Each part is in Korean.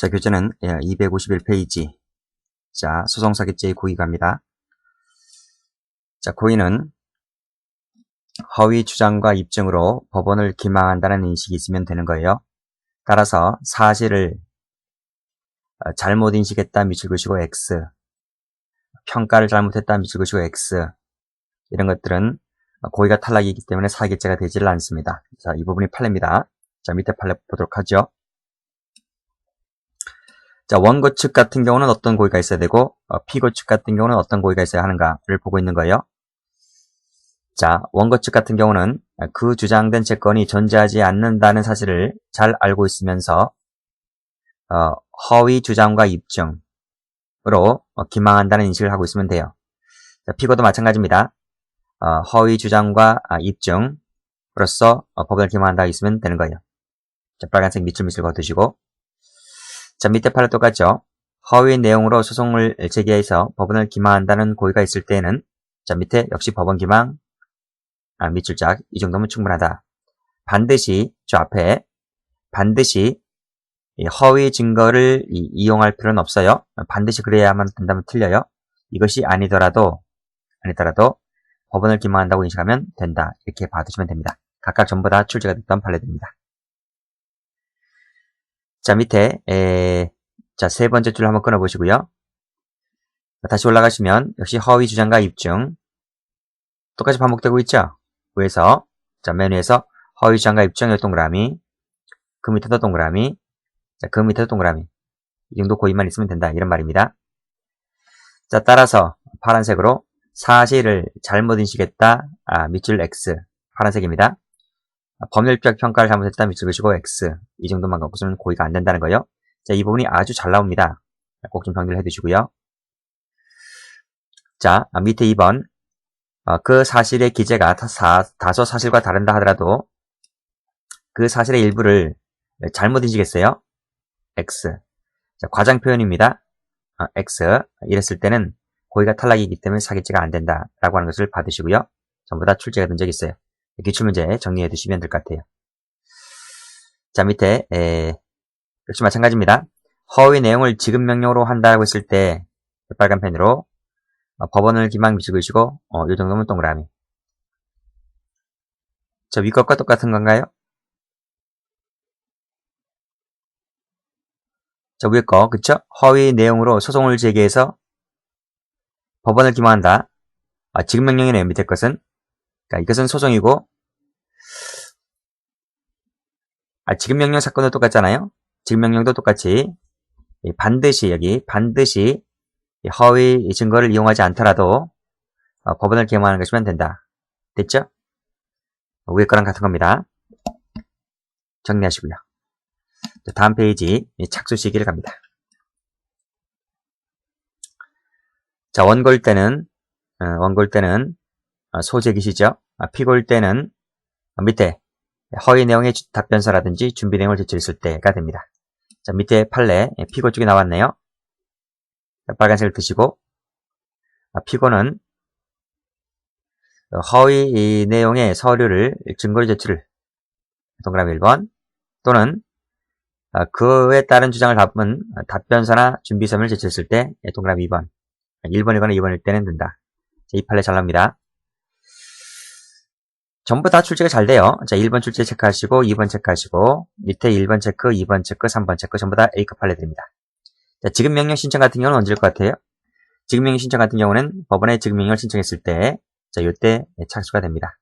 자, 교재는 251페이지. 자, 소송사기죄의 고의가 합니다. 자, 고의는 허위 주장과 입증으로 법원을 기망한다는 인식이 있으면 되는 거예요. 따라서 사실을 잘못 인식했다 밑줄 그시고 X, 평가를 잘못했다 밑줄 그시고 X, 이런 것들은 고의가 탈락이기 때문에 사기죄가 되지를 않습니다. 자, 이 부분이 판례입니다. 자, 밑에 판례 보도록 하죠. 자, 원고 측 같은 경우는 어떤 고의가 있어야 되고 피고 측 같은 경우는 어떤 고의가 있어야 하는가를 보고 있는 거예요. 자, 원고 측 같은 경우는 그 주장된 채권이 존재하지 않는다는 사실을 잘 알고 있으면서 허위 주장과 입증으로 기망한다는 인식을 하고 있으면 돼요. 자, 피고도 마찬가지입니다. 허위 주장과 입증으로서 법원을 기망한다고 있으면 되는 거예요. 자, 빨간색 밑줄 그어두시고, 자, 밑에 판례 똑같죠. 허위 내용으로 소송을 제기해서 법원을 기망한다는 고의가 있을 때에는, 자, 밑에 역시 법원 기망, 밑줄짝, 이 정도면 충분하다. 반드시, 저 앞에, 반드시 허위 증거를 이용할 필요는 없어요. 반드시 그래야만 된다면 틀려요. 이것이 아니더라도 법원을 기망한다고 인식하면 된다. 이렇게 봐두시면 됩니다. 각각 전부 다 출제가 됐던 판례들입니다. 자, 밑에 자, 세 번째 줄 한번 끊어보시고요. 다시 올라가시면 역시 허위 주장과 입증 똑같이 반복되고 있죠. 위에서, 자, 맨 위에서 허위 주장과 입증의 동그라미, 그 밑에도 동그라미, 자, 그 밑에도 동그라미. 이 정도 고의만 있으면 된다. 이런 말입니다. 자, 따라서 파란색으로 사실을 잘못 인식했다. 밑줄 X, 파란색입니다. 법률적 평가를 잘못했다. 밑줄 그시고 X. 이 정도만 갖고서는 고의가 안 된다는 거예요. 자, 이 부분이 아주 잘 나옵니다. 꼭 좀 정리를 해두시고요. 자, 밑에 2번. 그 사실의 기재가 다소 사실과 다른다 하더라도 그 사실의 일부를 잘못 인식했어요. X. 자, 과장 표현입니다. X. 이랬을 때는 고의가 탈락이기 때문에 사기죄가 안 된다라고 하는 것을 받으시고요. 전부 다 출제가 된 적이 있어요. 기출문제 정리해 두시면 될 것 같아요. 자, 밑에 역시 마찬가지입니다. 허위 내용을 지급 명령으로 한다고 했을 때 빨간 펜으로 법원을 기망 밑줄 그으시고 이 정도면 동그라미. 저 위 것과 똑같은 건가요? 저 위에 거, 그쵸? 허위 내용으로 소송을 제기해서 법원을 기망한다. 지급 명령이네요. 밑에 것은. 그러니까 이것은 소송이고 지급 명령 사건도 똑같잖아요. 지급 명령도 똑같이 반드시 허위 증거를 이용하지 않더라도 법원을 기망하는 것이면 된다. 됐죠? 위에 거랑 같은 겁니다. 정리하시고요. 다음 페이지 착수 시기를 갑니다. 자, 원고일 때는 소제기시죠. 피고일 때는 밑에 허위 내용의 답변서라든지 준비 내용을 제출했을 때가 됩니다. 자, 밑에 판례 피고 쪽이 나왔네요. 자, 빨간색을 드시고 피고는 허위 내용의 서류를 증거로 제출을 동그라미 1번 또는 그에 따른 주장을 담은 답변서나 준비서면을 제출했을 때 동그라미 2번 1번이거나 2번일 때는 된다. 자, 이 판례 잘 나옵니다. 전부 다 출제가 잘 돼요. 자, 1번 출제 체크하시고 2번 체크하시고 밑에 1번 체크, 2번 체크, 3번 체크 전부 다 A급 판례들입니다. 자, 지급명령 신청 같은 경우는 언제일 것 같아요? 지급명령 신청 같은 경우는 법원에 지급명령을 신청했을 때 자, 요때 착수가 됩니다.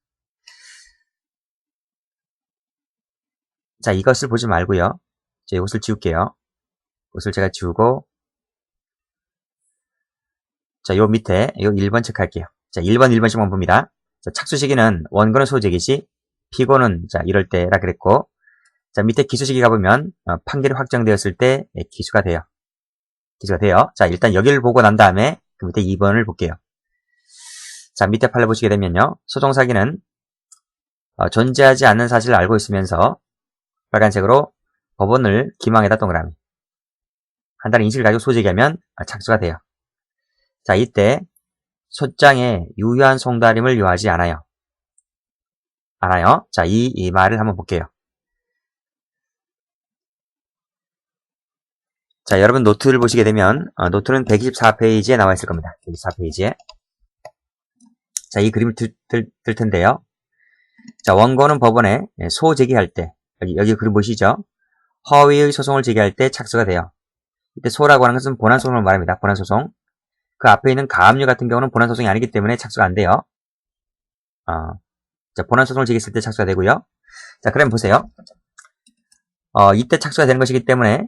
자, 이것을 보지 말고요. 자, 이것을 지울게요. 이것을 제가 지우고 자, 요 밑에 요 1번 체크할게요. 자, 1번씩만 봅니다. 자, 착수 시기는 원고는 소제기 시, 피고는 자, 이럴 때라 그랬고 자, 밑에 기소 시기 가보면 판결이 확정되었을 때 기소가 돼요. 자, 일단 여기를 보고 난 다음에 그 밑에 2번을 볼게요. 자, 밑에 판례 보시게 되면요. 소송사기는 존재하지 않는 사실을 알고 있으면서 빨간색으로 법원을 기망에다 동그라미 한다는 인식을 가지고 소제기하면 착수가 돼요. 자, 이때 소장에 유효한 송달임을 요하지 않아요. 자, 이 말을 한번 볼게요. 자, 여러분 노트를 보시게 되면 노트는 124페이지에 나와 있을 겁니다. 124페이지에. 자, 이 그림을 들 텐데요. 자, 원고는 법원에 소제기할 때 여기 그림 보시죠? 허위의 소송을 제기할 때 착수가 돼요. 이때 소라고 하는 것은 본안소송을 말합니다. 본안소송. 그 앞에 있는 가압류 같은 경우는 본안소송이 아니기 때문에 착수가 안 돼요. 자, 본안소송을 제기했을 때 착수가 되고요. 자, 그럼 보세요. 이때 착수가 되는 것이기 때문에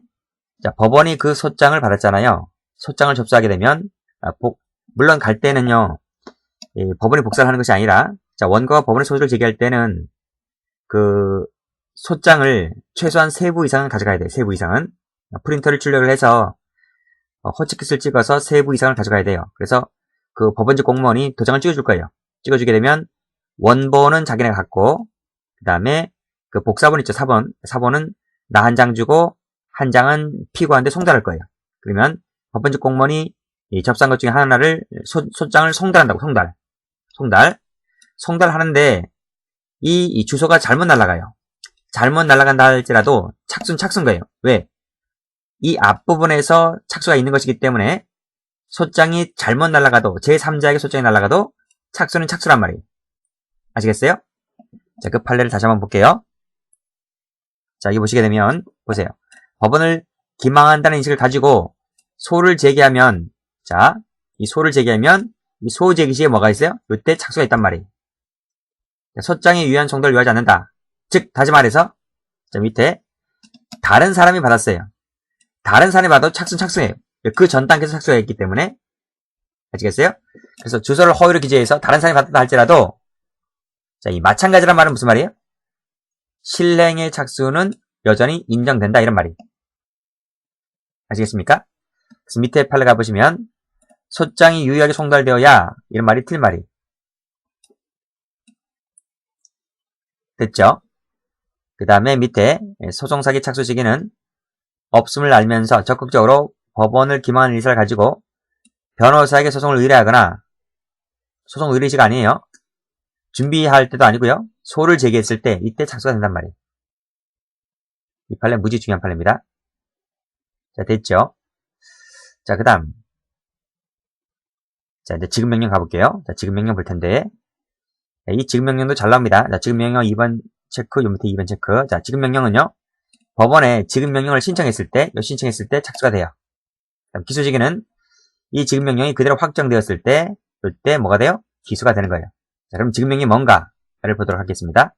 자, 법원이 그 소장을 받았잖아요. 소장을 접수하게 되면 물론 갈 때는요. 법원이 복사를 하는 것이 아니라 자, 원고가 법원에 소송을 제기할 때는 그 소장을 최소한 3부 이상은 가져가야 돼요. 3부 이상은. 프린터를 출력을 해서 호치킷을 찍어서 3부 이상을 가져가야 돼요. 그래서 그 법원직 공무원이 도장을 찍어줄 거예요. 찍어주게 되면 원본은 자기네 갖고 그 다음에 그 복사본 있죠. 4번은 나 한 장 주고 한 장은 피고한테 송달할 거예요. 그러면 법원직 공무원이 이 접수한 것 중에 하나를 소장을 송달한다고. 송달하는데 이 주소가 잘못 날아가요. 잘못 날아간다 할지라도 착수는 거예요. 왜? 이 앞부분에서 착수가 있는 것이기 때문에 소장이 잘못 날아가도 제3자에게 소장이 날아가도 착수는 착수란 말이에요. 아시겠어요? 자, 그 판례를 다시 한번 볼게요. 자, 여기 보시게 되면 보세요. 법원을 기망한다는 인식을 가지고 소를 제기하면 자, 이 소를 제기하면 이 소 제기 시에 뭐가 있어요? 이때 착수가 있단 말이에요. 소장에 유의한 송달을 요하지 않는다. 즉 다시 말해서 자, 밑에 다른 사람이 받았어요. 다른 사람이 받아도 착수예요. 그 전 단계에서 착수가 있기 때문에 아시겠어요? 그래서 주소를 허위로 기재해서 다른 사람이 받았다 할지라도 자, 이 마찬가지란 말은 무슨 말이에요? 실행의 착수는 여전히 인정된다 이런 말이에요. 아시겠습니까? 그래서 밑에 판례 가보시면 소장이 유의하게 송달되어야 이런 말이 틀린 말이에요. 됐죠? 그 다음에 밑에 소송사기 착수 시기는 없음을 알면서 적극적으로 법원을 기망하는 의사를 가지고 변호사에게 소송을 의뢰하거나 소송 의뢰시가 아니에요. 준비할 때도 아니고요. 소를 제기했을 때 이때 착수가 된단 말이에요. 이 판례 무지 중요한 판례입니다. 자, 됐죠? 자, 그 다음 자, 이제 지급명령 가볼게요. 자, 지급명령 볼 텐데 이 지급명령도 잘 나옵니다. 자, 지급명령 2번 체크, 요 밑에 2번 체크. 자, 지급명령은요. 법원에 지급명령을 신청했을 때 착수가 돼요. 기소시기는 이 지급명령이 그대로 확정되었을 때 이때 뭐가 돼요? 기소가 되는 거예요. 자, 그럼 지급명령이 뭔가를 보도록 하겠습니다.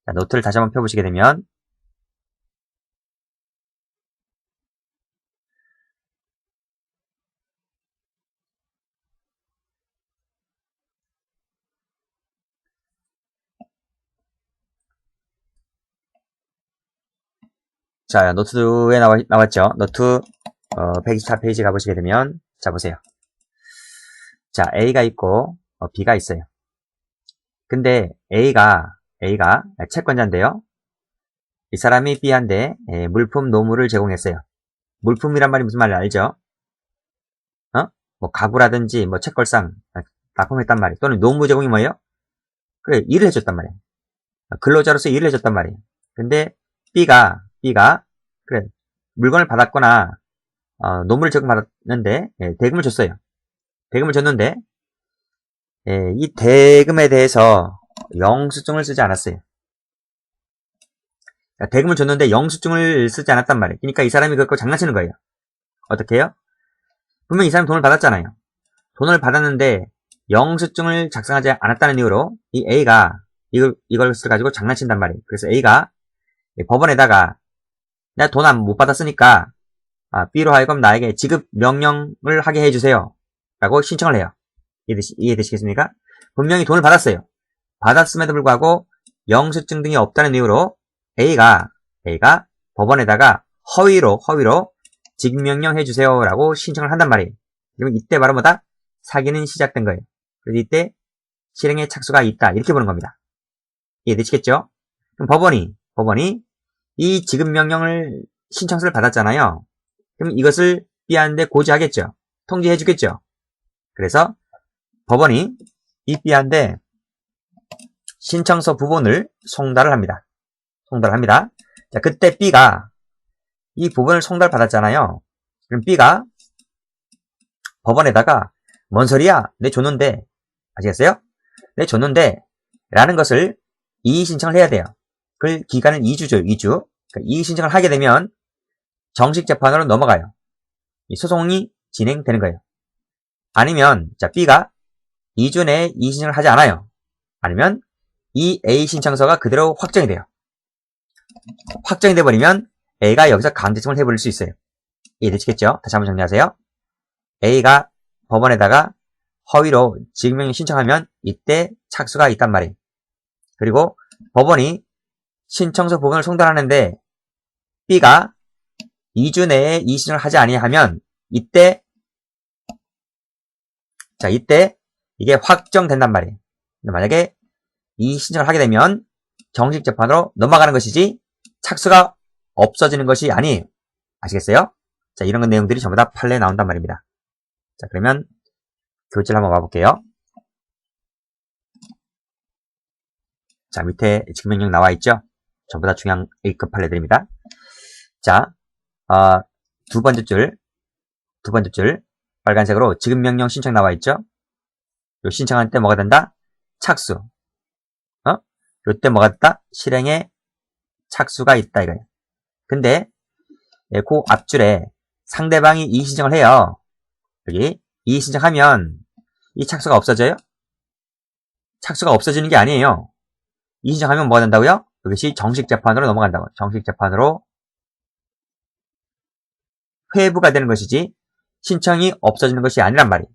자, 노트를 다시 한번 펴보시게 되면 자, 노트에 나왔죠? 노트 124페이지 가보시게 되면 자, 보세요. 자, A가 있고 B가 있어요. 근데 A가 채권자인데요. 이 사람이 B한테 물품 노무를 제공했어요. 물품이란 말이 무슨 말인지 알죠? 뭐 가구라든지 뭐 책걸상 납품했단 말이에요. 또는 노무 제공이 뭐예요? 그래, 일을 해줬단 말이에요. 근로자로서 일을 해줬단 말이에요. 근데 B가 그래, 물건을 받았거나 노무를 제공받았는데 대금을 줬어요. 대금을 줬는데 이 대금에 대해서 영수증을 쓰지 않았어요. 그러니까 대금을 줬는데 영수증을 쓰지 않았단 말이에요. 그러니까 이 사람이 그거 장난치는 거예요. 어떻게 해요? 분명히 이 사람이 돈을 받았잖아요. 돈을 받았는데 영수증을 작성하지 않았다는 이유로 이 A가 이걸 가지고 장난친단 말이에요. 그래서 A가 법원에다가 내가 돈 못 받았으니까 B로 하여금 나에게 지급 명령을 하게 해주세요. 라고 신청을 해요. 이해되시겠습니까? 분명히 돈을 받았어요. 받았음에도 불구하고 영수증 등이 없다는 이유로 A가 법원에다가 허위로 지급명령 해주세요. 라고 신청을 한단 말이에요. 그러면 이때 바로 뭐다? 사기는 시작된 거예요. 그래서 이때 실행의 착수가 있다. 이렇게 보는 겁니다. 이해되시겠죠? 그럼 법원이 이 지급명령을 신청서를 받았잖아요. 그럼 이것을 B한테 고지하겠죠. 통지해 주겠죠. 그래서 법원이 이 B한테 신청서 부분을 송달을 합니다. 자, 그때 B가 이 부분을 송달받았잖아요. 그럼 B가 법원에다가 뭔 소리야? 내 줬는데, 아시겠어요? 내 줬는데 라는 것을 이의 신청을 해야 돼요. 그 기간은 2주죠. 2주. 그러니까 이의 신청을 하게 되면 정식 재판으로 넘어가요. 이 소송이 진행되는 거예요. 아니면 자 B가 2주 내에 이의 신청을 하지 않아요. 아니면 이 A 신청서가 그대로 확정이 돼요. 확정이 돼버리면 A가 여기서 강제청을 해버릴 수 있어요. 이해되시겠죠? 다시 한번 정리하세요. A가 법원에다가 허위로 지급명령 신청하면 이때 착수가 있단 말이에요. 그리고 법원이 신청서 부분을 송달하는데 B가 2주 내에 이의 신청을 하지 아니하면 이때 이게 확정된단 말이에요. 만약에 이의 신청을 하게 되면 정식 재판으로 넘어가는 것이지 착수가 없어지는 것이 아니에요. 아시겠어요? 자, 이런 내용들이 전부 다 판례에 나온단 말입니다. 자, 그러면 교재를 한번 봐볼게요. 자, 밑에 지급명령 나와 있죠? 전부 다 중요한 A급 판례들입니다. 자, 두 번째 줄 빨간색으로 지급명령 신청 나와 있죠? 요 신청할 때 뭐가 된다? 착수. 요때 뭐가 됐다? 실행에 착수가 있다 이거예요. 근데 그 앞줄에 상대방이 이의 신청을 해요. 여기 이의 신청하면 이 착수가 없어져요? 착수가 없어지는 게 아니에요. 이의 신청하면 뭐가 된다고요? 이것이 정식 재판으로 넘어간다고. 정식 재판으로 회부가 되는 것이지 신청이 없어지는 것이 아니란 말이에요.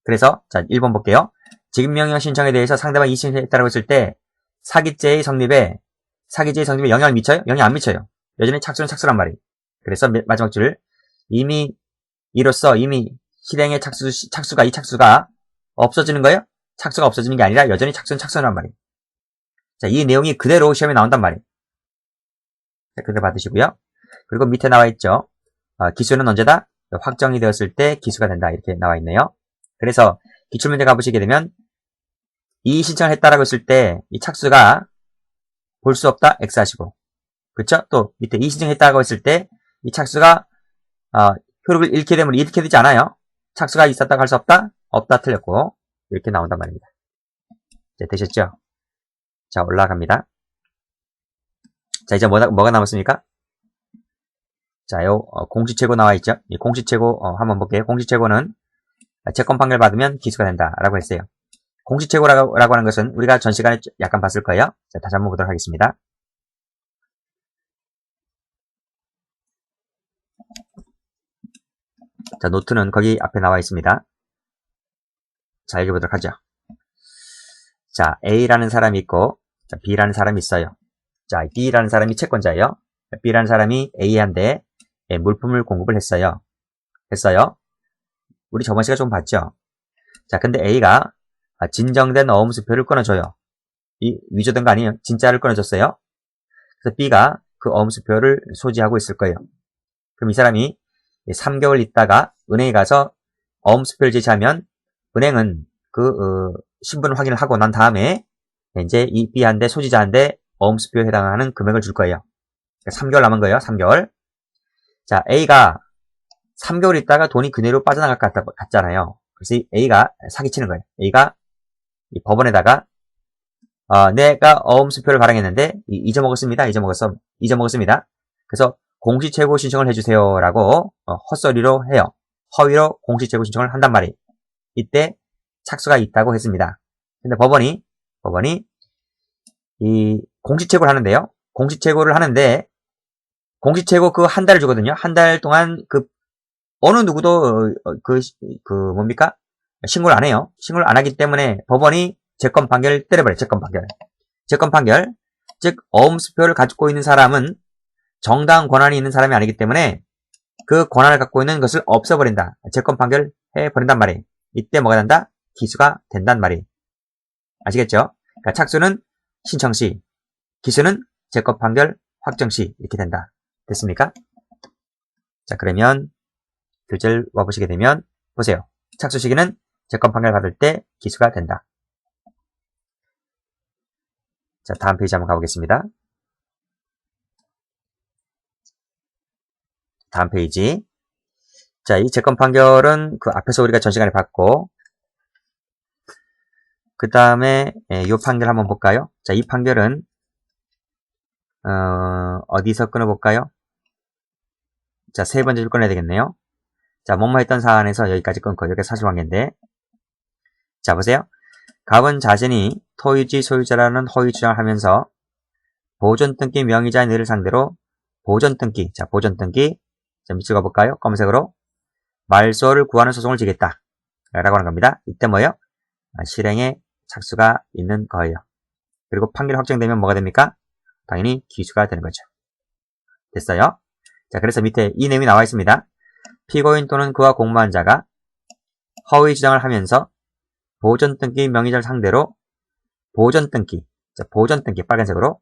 그래서 자 1번 볼게요. 지급명령 신청에 대해서 상대방이 이의 신청했다고 했을 때 사기죄의 성립에 영향을 미쳐요? 영향 안 미쳐요. 여전히 착수는 착수란 말이에요. 그래서 마지막 줄 이로써 이미 실행의 착수가 이 착수가 없어지는 거예요? 착수가 없어지는 게 아니라 여전히 착수는 착수란 말이에요. 자, 이 내용이 그대로 시험에 나온단 말이에요. 자, 그대로 받으시고요. 그리고 밑에 나와 있죠. 기수는 언제다? 확정이 되었을 때 기수가 된다. 이렇게 나와 있네요. 그래서 기출문제 가보시게 되면 이의 신청을 했다라고 했을 때 이 착수가 볼 수 없다. X 하시고. 그렇죠? 또 밑에 이의 신청했다고 했을 때 이 착수가 효력을 잃게 되면 잃게 되지 않아요. 착수가 있었다고 할 수 없다? 없다 틀렸고 이렇게 나온단 말입니다. 이제 되셨죠? 자, 올라갑니다. 자, 이제 뭐가 남았습니까? 자, 공시최고 나와 있죠? 이 공시최고 한번 볼게요. 공시최고는 채권 판결 받으면 기수가 된다라고 했어요. 공시최고라고 하는 것은 우리가 전 시간에 약간 봤을 거예요. 자, 다시 한번 보도록 하겠습니다. 자, 노트는 거기 앞에 나와 있습니다. 자, 읽어보도록 하죠. 자, A라는 사람이 있고, 자, B라는 사람이 있어요. 자, B라는 사람이 채권자예요. B라는 사람이 A한테 물품을 공급을 했어요. 우리 저번 시간에 좀 봤죠? 자, 근데 A가 진정된 어음수표를 끊어줘요. 이 위조된 거 아니에요? 진짜를 끊어줬어요. 그래서 B가 그 어음수표를 소지하고 있을 거예요. 그럼 이 사람이 3개월 있다가 은행에 가서 어음수표를 제시하면 은행은 그 신분 확인을 하고 난 다음에 이제 이 B한테 소지자한테 어음수표에 해당하는 금액을 줄 거예요. 3개월 남은 거예요. 3개월. 자, A가 3개월 있다가 돈이 그대로 빠져나갈 것 같잖아요. 그래서 A가 사기치는 거예요. A가 이 법원에다가 내가 어음수표를 발행했는데 잊어먹었습니다. 그래서 공시최고 신청을 해주세요 라고 헛소리로 해요. 허위로 공시최고 신청을 한단 말이에요. 이때 착수가 있다고 했습니다. 근데 법원이 이 공시최고를 하는데요. 공시최고를 하는데 공시최고 그 한 달을 주거든요. 한 달 동안 그 어느 누구도 뭡니까? 신고를 안 해요. 신고를 안 하기 때문에 법원이 재건 판결을 때려버려요. 재건 판결. 즉 어음수표를 가지고 있는 사람은 정당한 권한이 있는 사람이 아니기 때문에 그 권한을 갖고 있는 것을 없애버린다. 재건 판결 해버린단 말이에요. 이때 뭐가 된다? 기수가 된단 말이에요. 아시겠죠? 그러니까 착수는 신청 시, 기수는 재건 판결 확정 시 이렇게 된다. 됐습니까? 자, 그러면 교재를 와보시게 되면 보세요. 착수 시기는 재건 판결 받을 때 기수가 된다. 자, 다음 페이지 한번 가보겠습니다. 다음 페이지. 자, 이 채권 판결은 그 앞에서 우리가 전 시간에 봤고, 그 다음에 이 판결 한번 볼까요? 자, 이 판결은 어디서 끊어볼까요? 자, 세 번째 줄 끊어야 되겠네요. 자, 뭐뭐 했던 사안에서 여기까지 끊고, 여기가 사실관계인데, 자, 보세요. 갑은 자신이 토유지 소유자라는 허위 주장을 하면서 보존등기 명의자인 을을 상대로 보존등기, 자, 보존등기, 자, 밑줄 가볼까요? 검색으로 말소를 구하는 소송을 지겠다 라고 하는 겁니다. 이때 뭐예요? 실행에 착수가 있는 거예요. 그리고 판결이 확정되면 뭐가 됩니까? 당연히 기수가 되는 거죠. 됐어요? 자, 그래서 밑에 이 내용이 나와 있습니다. 피고인 또는 그와 공모한 자가 허위 주장을 하면서 보존등기 명의자를 상대로 보존등기, 자, 보존등기 빨간색으로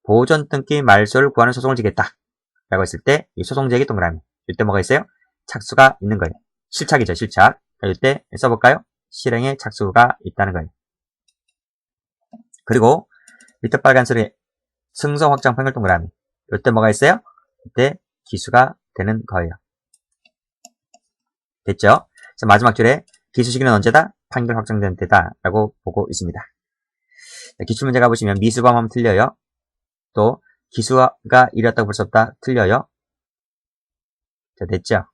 보존등기 말소를 구하는 소송을 지겠다 라고 했을 때 이 소송 제기 동그라미, 이때 뭐가 있어요? 착수가 있는 거예요. 실착이죠, 실착. 이때 써볼까요? 실행에 착수가 있다는 거예요. 그리고 밑에 빨간색에 승소 확정 판결 동그라미, 이때 뭐가 있어요? 이때 기수가 되는 거예요. 됐죠? 자, 마지막 줄에 기수 시기는 언제다? 판결 확정된 때다 라고 보고 있습니다. 자, 기출문제 가보시면 미수범하면 틀려요. 또 기수가 이뤘다고 볼 수 없다 틀려요. 자, 됐죠?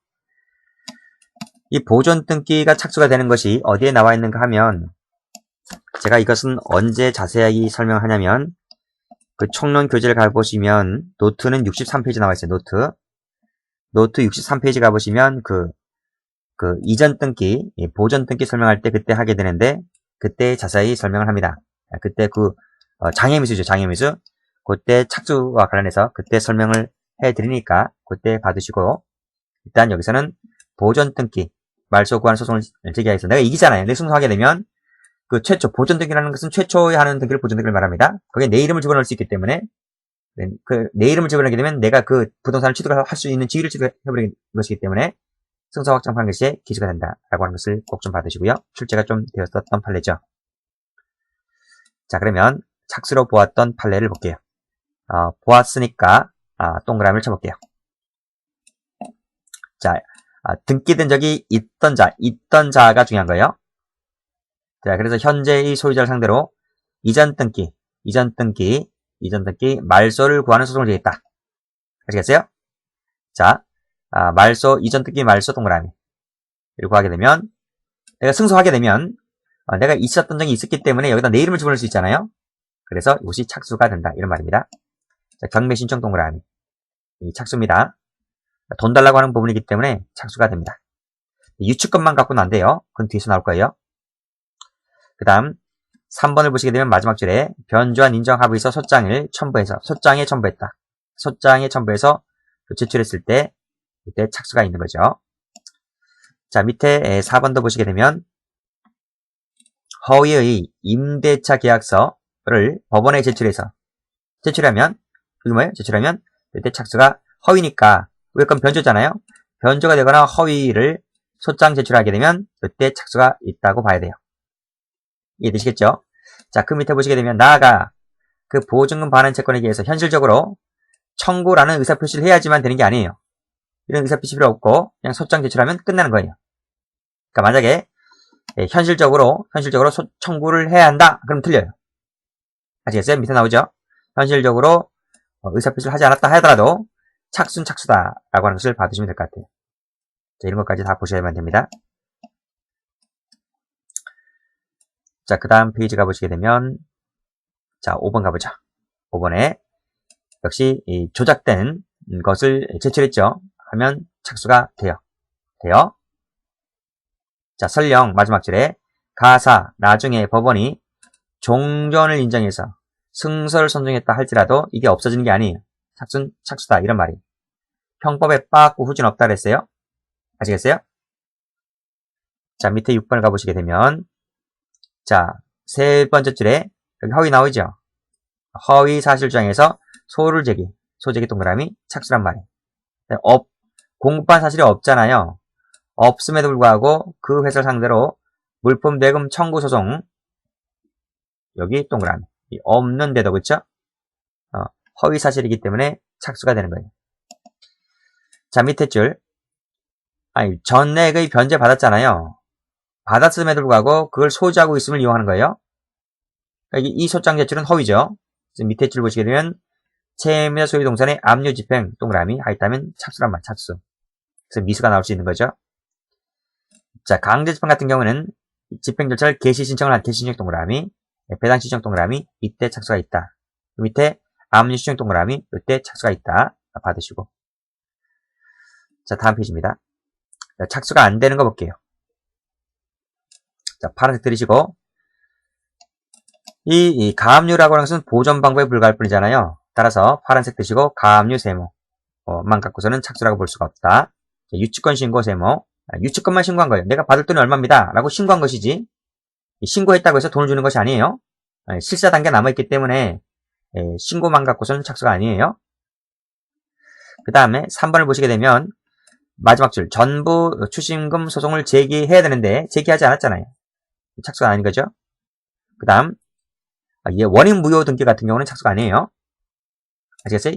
이 보존등기가 착수가 되는 것이 어디에 나와 있는가 하면, 제가 이것은 언제 자세하게 설명하냐면 그 총론 교재를 가보시면 노트는 63페이지 나와 있어요. 노트 63페이지 가보시면 그 이전 등기, 보존 등기 설명할 때 그때 하게 되는데, 그때 자세히 설명을 합니다. 그때 장애미수죠, 장애미수. 그때 착수와 관련해서 그때 설명을 해드리니까 그때 받으시고, 일단 여기서는 보존 등기, 말소 구하는 소송을 제기하겠습니다. 내가 이기잖아요. 내 승소하게 되면 그 최초, 보존 등기라는 것은 최초에 하는 등기를 보존 등기를 말합니다. 거기에 내 이름을 집어넣을 수 있기 때문에, 내 이름을 집어넣게 되면 내가 그 부동산을 취득할 수 있는 지위를 취득해버리는 것이기 때문에 승소 확정 판결 시에 기수가 된다라고 하는 것을 꼭 좀 받으시고요. 출제가 좀 되었었던 판례죠. 자, 그러면 착수로 보았던 판례를 볼게요. 보았으니까 동그라미를 쳐볼게요. 자, 등기된 적이 있던 자가 중요한 거예요. 자, 그래서 현재의 소유자를 상대로 이전 등기 말소를 구하는 소송을 지겠다. 아시겠어요? 자, 말소, 이전 등기 말소 동그라미. 이렇게 하게 되면, 내가 승소하게 되면, 내가 있었던 적이 있었기 때문에 여기다 내 이름을 집어넣을 수 있잖아요? 그래서 이것이 착수가 된다. 이런 말입니다. 자, 경매 신청 동그라미. 이 착수입니다. 돈 달라고 하는 부분이기 때문에 착수가 됩니다. 유추권만 갖고는 안 돼요. 그건 뒤에서 나올 거예요. 그 다음, 3번을 보시게 되면 마지막 줄에 변조한 인정합의서 소장에 첨부했다. 소장에 첨부해서 제출했을 때, 이때 착수가 있는 거죠. 자, 밑에 4번도 보시게 되면 허위의 임대차 계약서를 법원에 제출하면 이게 뭐예요? 제출하면 이때 착수가 허위니까 우리 건 변조잖아요. 변조가 되거나 허위를 소장 제출하게 되면 이때 착수가 있다고 봐야 돼요. 이해되시겠죠? 자, 그 밑에 보시게 되면 나아가 그 보증금 반환 채권에 대해서 현실적으로 청구라는 의사표시를 해야지만 되는 게 아니에요. 이런 의사표시 필요 없고 그냥 소장 제출하면 끝나는 거예요. 그러니까 만약에 현실적으로 청구를 해야 한다. 그럼 틀려요. 아시겠어요? 밑에 나오죠? 현실적으로 의사표시를 하지 않았다 하더라도 착수는 착수다라고 하는 것을 봐두시면 될 것 같아요. 자, 이런 것까지 다 보셔야만 됩니다. 자, 그 다음 페이지 가보시게 되면 자, 5번 가보죠. 5번에 역시 이 조작된 것을 제출했죠. 하면 착수가 돼요. 자, 설령 마지막 줄에 나중에 법원이 종전을 인정해서 승소를 선정했다 할지라도 이게 없어지는 게 아니에요. 착수는 착수다 이런 말이에요. 형법에 빠꾸 후진 없다 그랬어요. 아시겠어요? 자, 밑에 6번을 가보시게 되면 자, 세 번째 줄에 여기 허위 나오죠. 허위 사실 주장에서 소제기 동그라미 착수란 말이에요. 공급한 사실이 없잖아요. 없음에도 불구하고 그 회사를 상대로 물품 대금 청구 소송 여기 동그라미 없는데도 그쵸? 허위 사실이기 때문에 착수가 되는 거예요. 자, 밑에 줄 아니, 전액의 변제 받았잖아요. 받았음에도 불구하고 그걸 소지하고 있음을 이용하는 거예요. 그러니까 이 소장 제출은 허위죠. 그래서 밑에 줄 보시게 되면 채무자 소유 동산의 압류 집행 동그라미 하였다면 착수란 말, 착수. 그래서 미수가 나올 수 있는 거죠. 자, 강제 집행 같은 경우는 집행 절차를 개시 신청을 한 개시 신청 동그라미, 배당 신청 동그라미, 이때 착수가 있다. 그 밑에 압류 신청 동그라미, 이때 착수가 있다. 받으시고. 자, 다음 페이지입니다. 자, 착수가 안 되는 거 볼게요. 자, 파란색 들으시고. 이 가압류라고 하는 것은 보존 방법에 불과할 뿐이잖아요. 따라서 파란색 드시고 가압류 세모만 갖고서는 착수라고 볼 수가 없다. 자, 유치권 신고 세모. 유치권만 신고한 거예요. 내가 받을 돈이 얼마입니다. 라고 신고한 것이지 신고했다고 해서 돈을 주는 것이 아니에요. 실사 단계 남아있기 때문에 신고만 갖고서는 착수가 아니에요. 그 다음에 3번을 보시게 되면 마지막 줄 전부 추심금 소송을 제기해야 되는데 제기하지 않았잖아요. 착수가 아닌 거죠. 그 다음 원인 무효 등기 같은 경우는 착수가 아니에요. 아시겠어요?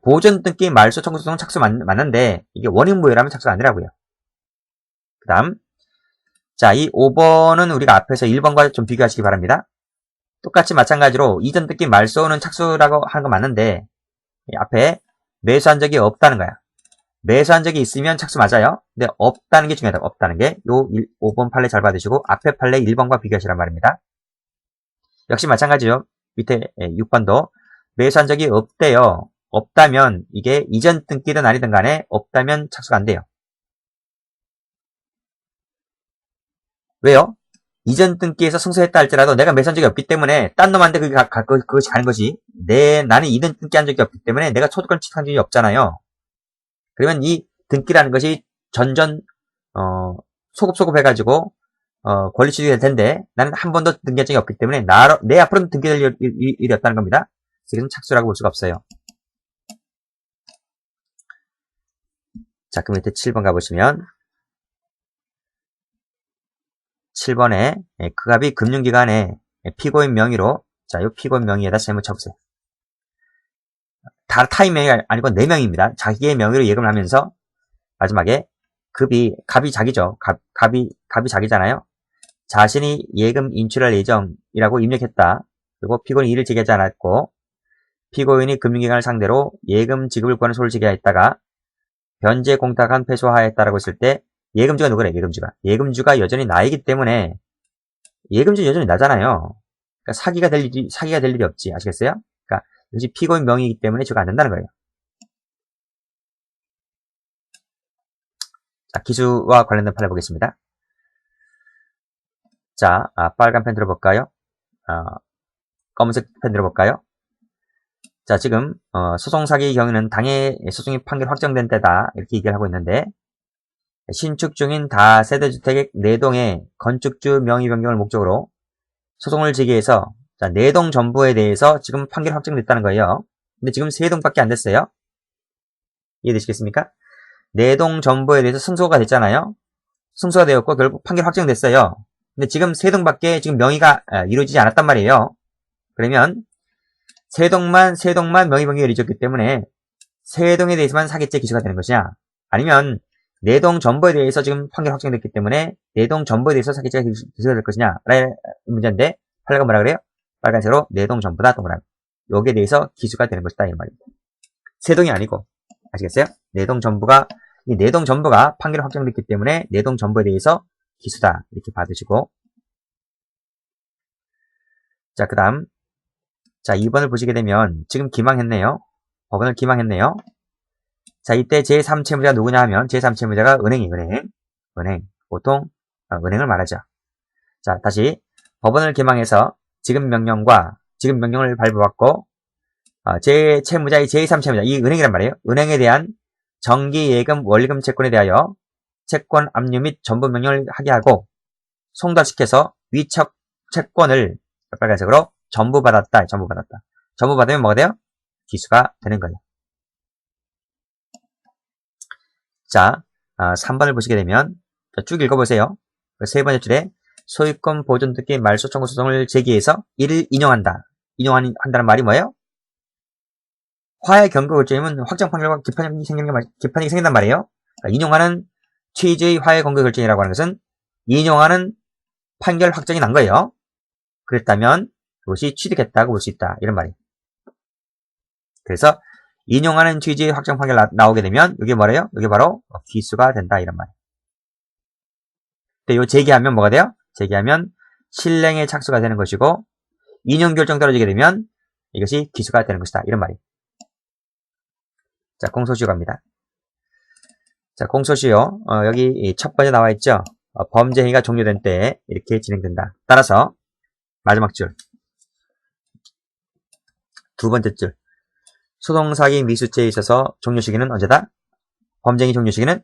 보존 등기 말소 청구 소송 착수 맞는데 이게 원인 무효라면 착수가 아니라고요. 그 다음 자, 이 5번은 우리가 앞에서 1번과 좀 비교하시기 바랍니다. 똑같이 마찬가지로 이전 등기 말소는 착수라고 하는 거 맞는데 앞에 매수한 적이 없다는 거야. 매수한 적이 있으면 착수 맞아요. 근데 없다는 게 중요하다. 없다는 게 요 5번 판례 잘 받으시고 앞에 판례 1번과 비교하시란 말입니다. 역시 마찬가지죠. 밑에 6번도 매수한 적이 없대요. 없다면 이게 이전 등기든 아니든 간에 없다면 착수가 안 돼요. 왜요? 이전 등기에서 승소했다 할지라도 내가 매수한 적이 없기 때문에 딴 놈한테 그것이 가는 것이 나는 이전 등기한 적이 없기 때문에 내가 소득권 취득한 적이 없잖아요. 그러면 이 등기라는 것이 전전 소급소급 해가지고 권리 취득이 될 텐데 나는 한 번도 등기한 적이 없기 때문에 내 앞으로는 등기될 일이 없다는 겁니다. 그래서 착수라고 볼 수가 없어요. 자, 그 밑에 7번 가보시면 7번에 그 갑이 금융기관에 피고인 명의로 자, 이 피고인 명의에다 세무 쳐보세요. 타인 명의가 아니고 내 명의입니다. 자기의 명의로 예금을 하면서 마지막에 갑이 자기죠. 갑이 자기잖아요. 자신이 예금 인출할 예정이라고 입력했다. 그리고 피고인이 이를 제기하지 않았고 피고인이 금융기관을 상대로 예금 지급을 구하는 소를 제기하였다가 변제 공탁한 패소하였다라고 했을 때 예금주가 누구래? 예금주가 여전히 나이기 때문에 예금주 여전히 나잖아요. 그러니까 사기가 될 일이 없지. 아시겠어요? 그러니까 역시 피고인 명의이기 때문에 주가 안 된다는 거예요. 자, 기수와 관련된 판을 보겠습니다. 자, 빨간 펜 들어볼까요? 검은색 펜 들어볼까요? 자, 지금 소송 사기의 경우는 당해 소송이 판결 확정된 때다 이렇게 얘기를 하고 있는데 신축 중인 다세대주택 4동의 건축주 명의 변경을 목적으로 소송을 제기해서 자, 4동 전부에 대해서 지금 판결 확정됐다는 거예요. 근데 지금 3동밖에 안 됐어요. 이해되시겠습니까? 4동 전부에 대해서 승소가 됐잖아요. 승소가 되었고 결국 판결 확정됐어요. 근데 지금 3동밖에 지금 명의가 이루어지지 않았단 말이에요. 그러면 3동만 명의 변경이 이루어졌기 때문에 3동에 대해서만 사기죄 기소가 되는 것이냐? 아니면 4동 전부에 대해서 지금 판결 확정됐기 때문에 4동 전부에 대해서 사기죄가 기소가 될 것이냐? 라는 문제인데 판례가 뭐라 그래요? 빨간색으로 4동 전부다 동그라미. 여기에 대해서 기소가 되는 것이다 이 말입니다. 3동이 아니고 아시겠어요? 4동 전부가 이 4동 전부가 판결 확정됐기 때문에 4동 전부에 대해서 기소다 이렇게 받으시고 자, 그 다음 자, 2번을 보시게 되면 지금 기망했네요. 법원을 기망했네요. 자, 이때 제3채무자가 누구냐 하면 제3채무자가 은행. 보통 은행을 말하죠. 자, 다시 법원을 기망해서 지금 명령을 발부받고 제3채무자 이 은행이란 말이에요. 은행에 대한 정기 예금 원리금 채권에 대하여 채권 압류 및 전부 명령을 하게 하고 송달시켜서 위척 채권을 빨간색으로 전부 받았다. 전부 받으면 뭐가 돼요? 기수가 되는 거예요. 자, 3번을 보시게 되면 쭉 읽어보세요. 세 번째 줄에 소유권 보존 등기 말소 청구 소송을 제기해서 이를 인용한다는 말이 뭐예요? 화해 경고 결정이면 확정 판결과 기판이 생긴단 말이에요. 그러니까 인용하는 취지의 화해 공개 결정이라고 하는 것은 인용하는 판결 확정이 난 거예요. 그랬다면 그것이 취득했다고 볼 수 있다. 이런 말이에요. 그래서 인용하는 취지의 확정 판결 나오게 되면 이게 뭐래요? 이게 바로 기수가 된다. 이런 말이에요. 근데 요 제기하면 뭐가 돼요? 제기하면 실행에 착수가 되는 것이고 인용 결정 떨어지게 되면 이것이 기수가 되는 것이다. 이런 말이에요. 자, 공소시효 갑니다. 자, 공소시효 여기 첫 번째 나와 있죠. 범죄 행위가 종료된 때에 이렇게 진행된다. 따라서 마지막 줄, 두 번째 줄, 소송사기 미수죄에 있어서 종료 시기는 언제다? 범죄 행위 종료 시기는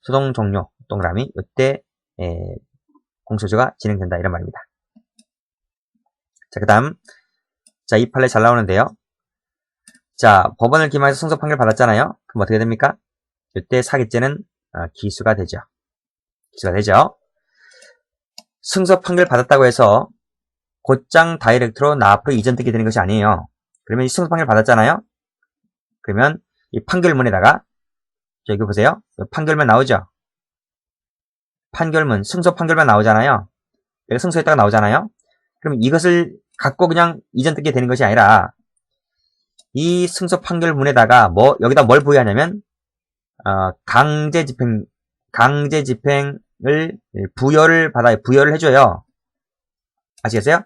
소송 종료 동그라미 이때 공소시효가 진행된다. 이런 말입니다. 자, 그 다음 자, 이 판례 잘 나오는데요. 자, 법원을 기망해서 승소 판결 받았잖아요. 그럼 어떻게 됩니까? 이때 사기죄는 기수가 되죠. 기수가 되죠. 승소 판결 받았다고 해서 곧장 다이렉트로 나 앞으로 이전되게 되는 것이 아니에요. 그러면 이 승소 판결 받았잖아요. 그러면 이 판결문에다가 여기 보세요. 판결문 나오죠. 판결문, 승소 판결문 나오잖아요. 여기 승소했다가 나오잖아요. 그럼 이것을 갖고 그냥 이전되게 되는 것이 아니라 이 승소 판결문에다가 여기다 뭘 부여하냐면 강제 집행을 부여를 해줘요. 아시겠어요?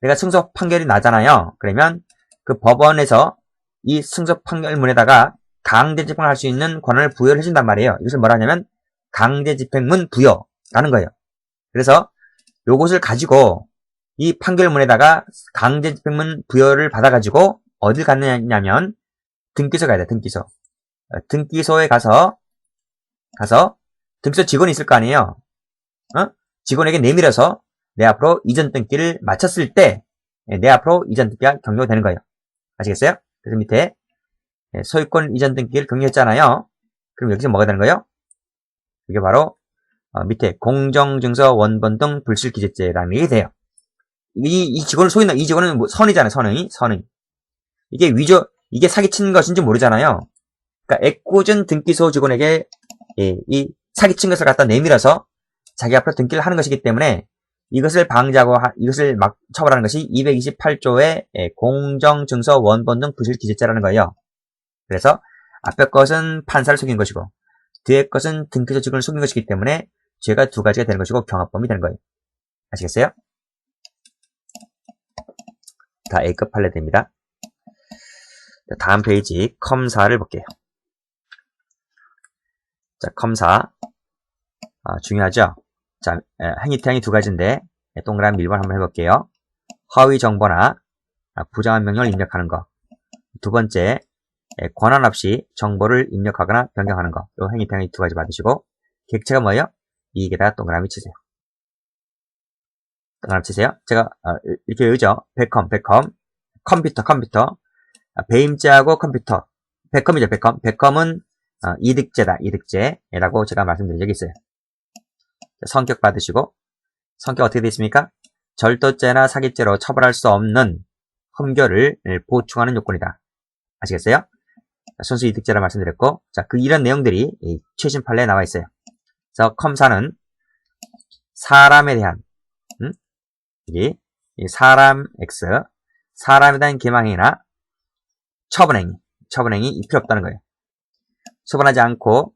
내가 승소 판결이 나잖아요. 그러면 그 법원에서 이 승소 판결문에다가 강제 집행을 할 수 있는 권한을 부여를 해준단 말이에요. 이것을 뭐라 하냐면 강제 집행문 부여라는 거예요. 그래서 요것을 가지고 이 판결문에다가 강제 집행문 부여를 받아가지고 어딜 갔느냐면 등기소 가야 돼. 등기소. 등기소에 가서 등기소 직원이 있을 거 아니에요. 직원에게 내밀어서 내 앞으로 이전 등기를 마쳤을 때 내 앞으로 이전 등기가 격려되는 거예요. 아시겠어요? 그래서 밑에 소유권 이전 등기를 격려했잖아요. 그럼 여기서 뭐가 되는 거예요? 이게 바로 밑에 공정증서 원본 등 불실기재죄라는 게 돼요. 이 직원을 이 직원은 뭐 선의잖아요. 선의. 이게 사기친 것인지 모르잖아요. 그러니까 애꿎은 등기소 직원에게 이 사기친 것을 갖다 내밀어서 자기 앞으로 등기를 하는 것이기 때문에 이것을 방지하고 이것을 막 처벌하는 것이 228조의 공정증서 원본 등 부실기재죄라는 거예요. 그래서 앞에 것은 판사를 속인 것이고 뒤에 것은 등기소 직원을 속인 것이기 때문에 죄가 두 가지가 되는 것이고 경합범이 되는 거예요. 아시겠어요? 다 A급 판례됩니다. 다음 페이지 컴4를 볼게요. 자, 컴4 중요하죠? 자, 행위태양이 두 가지인데 동그라미 1번 한번 해볼게요. 허위 정보나 부정한 명령을 입력하는 거. 두 번째, 권한 없이 정보를 입력하거나 변경하는 거. 요 행위태양이 두 가지 받으시고 객체가 뭐예요? 이익에다 동그라미 치세요. 동그라미 치세요. 제가 이렇게 외우죠. 컴퓨터. 배임죄하고 컴퓨터. 백컴이죠. 백컴은 이득죄다. 이득죄라고 제가 말씀드린 적이 있어요. 성격 받으시고 성격 어떻게 되어 있습니까? 절도죄나 사기죄로 처벌할 수 없는 흠결을 보충하는 요건이다. 아시겠어요? 순수 이득죄라 말씀드렸고, 자, 이런 내용들이 최신 판례에 나와 있어요. 그래서 컴4는 사람에 대한 이 사람 X, 사람에 대한 기망행위나 처분행위 필요 없다는 거예요. 처분하지 않고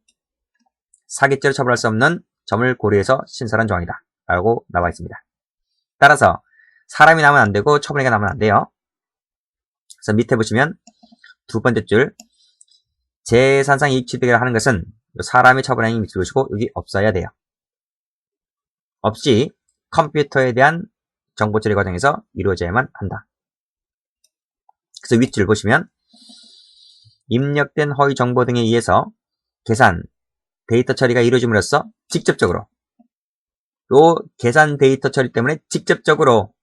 사기죄로 처벌할 수 없는 점을 고려해서 신설한 조항이다. 라고 나와 있습니다. 따라서 사람이 나오면 안 되고 처분행위가 나오면 안 돼요. 그래서 밑에 보시면 두 번째 줄 재산상 이익 취득을 하는 것은 사람의 처분행위 밑을 보시고 여기 없어야 돼요. 없이 컴퓨터에 대한 정보 처리 과정에서 이루어져야만 한다. 그래서 윗줄 보시면 입력된 허위 정보 등에 의해서 계산, 데이터 처리가 이루어짐으로써 직접적으로 요 계산 데이터 처리 때문에 직접적으로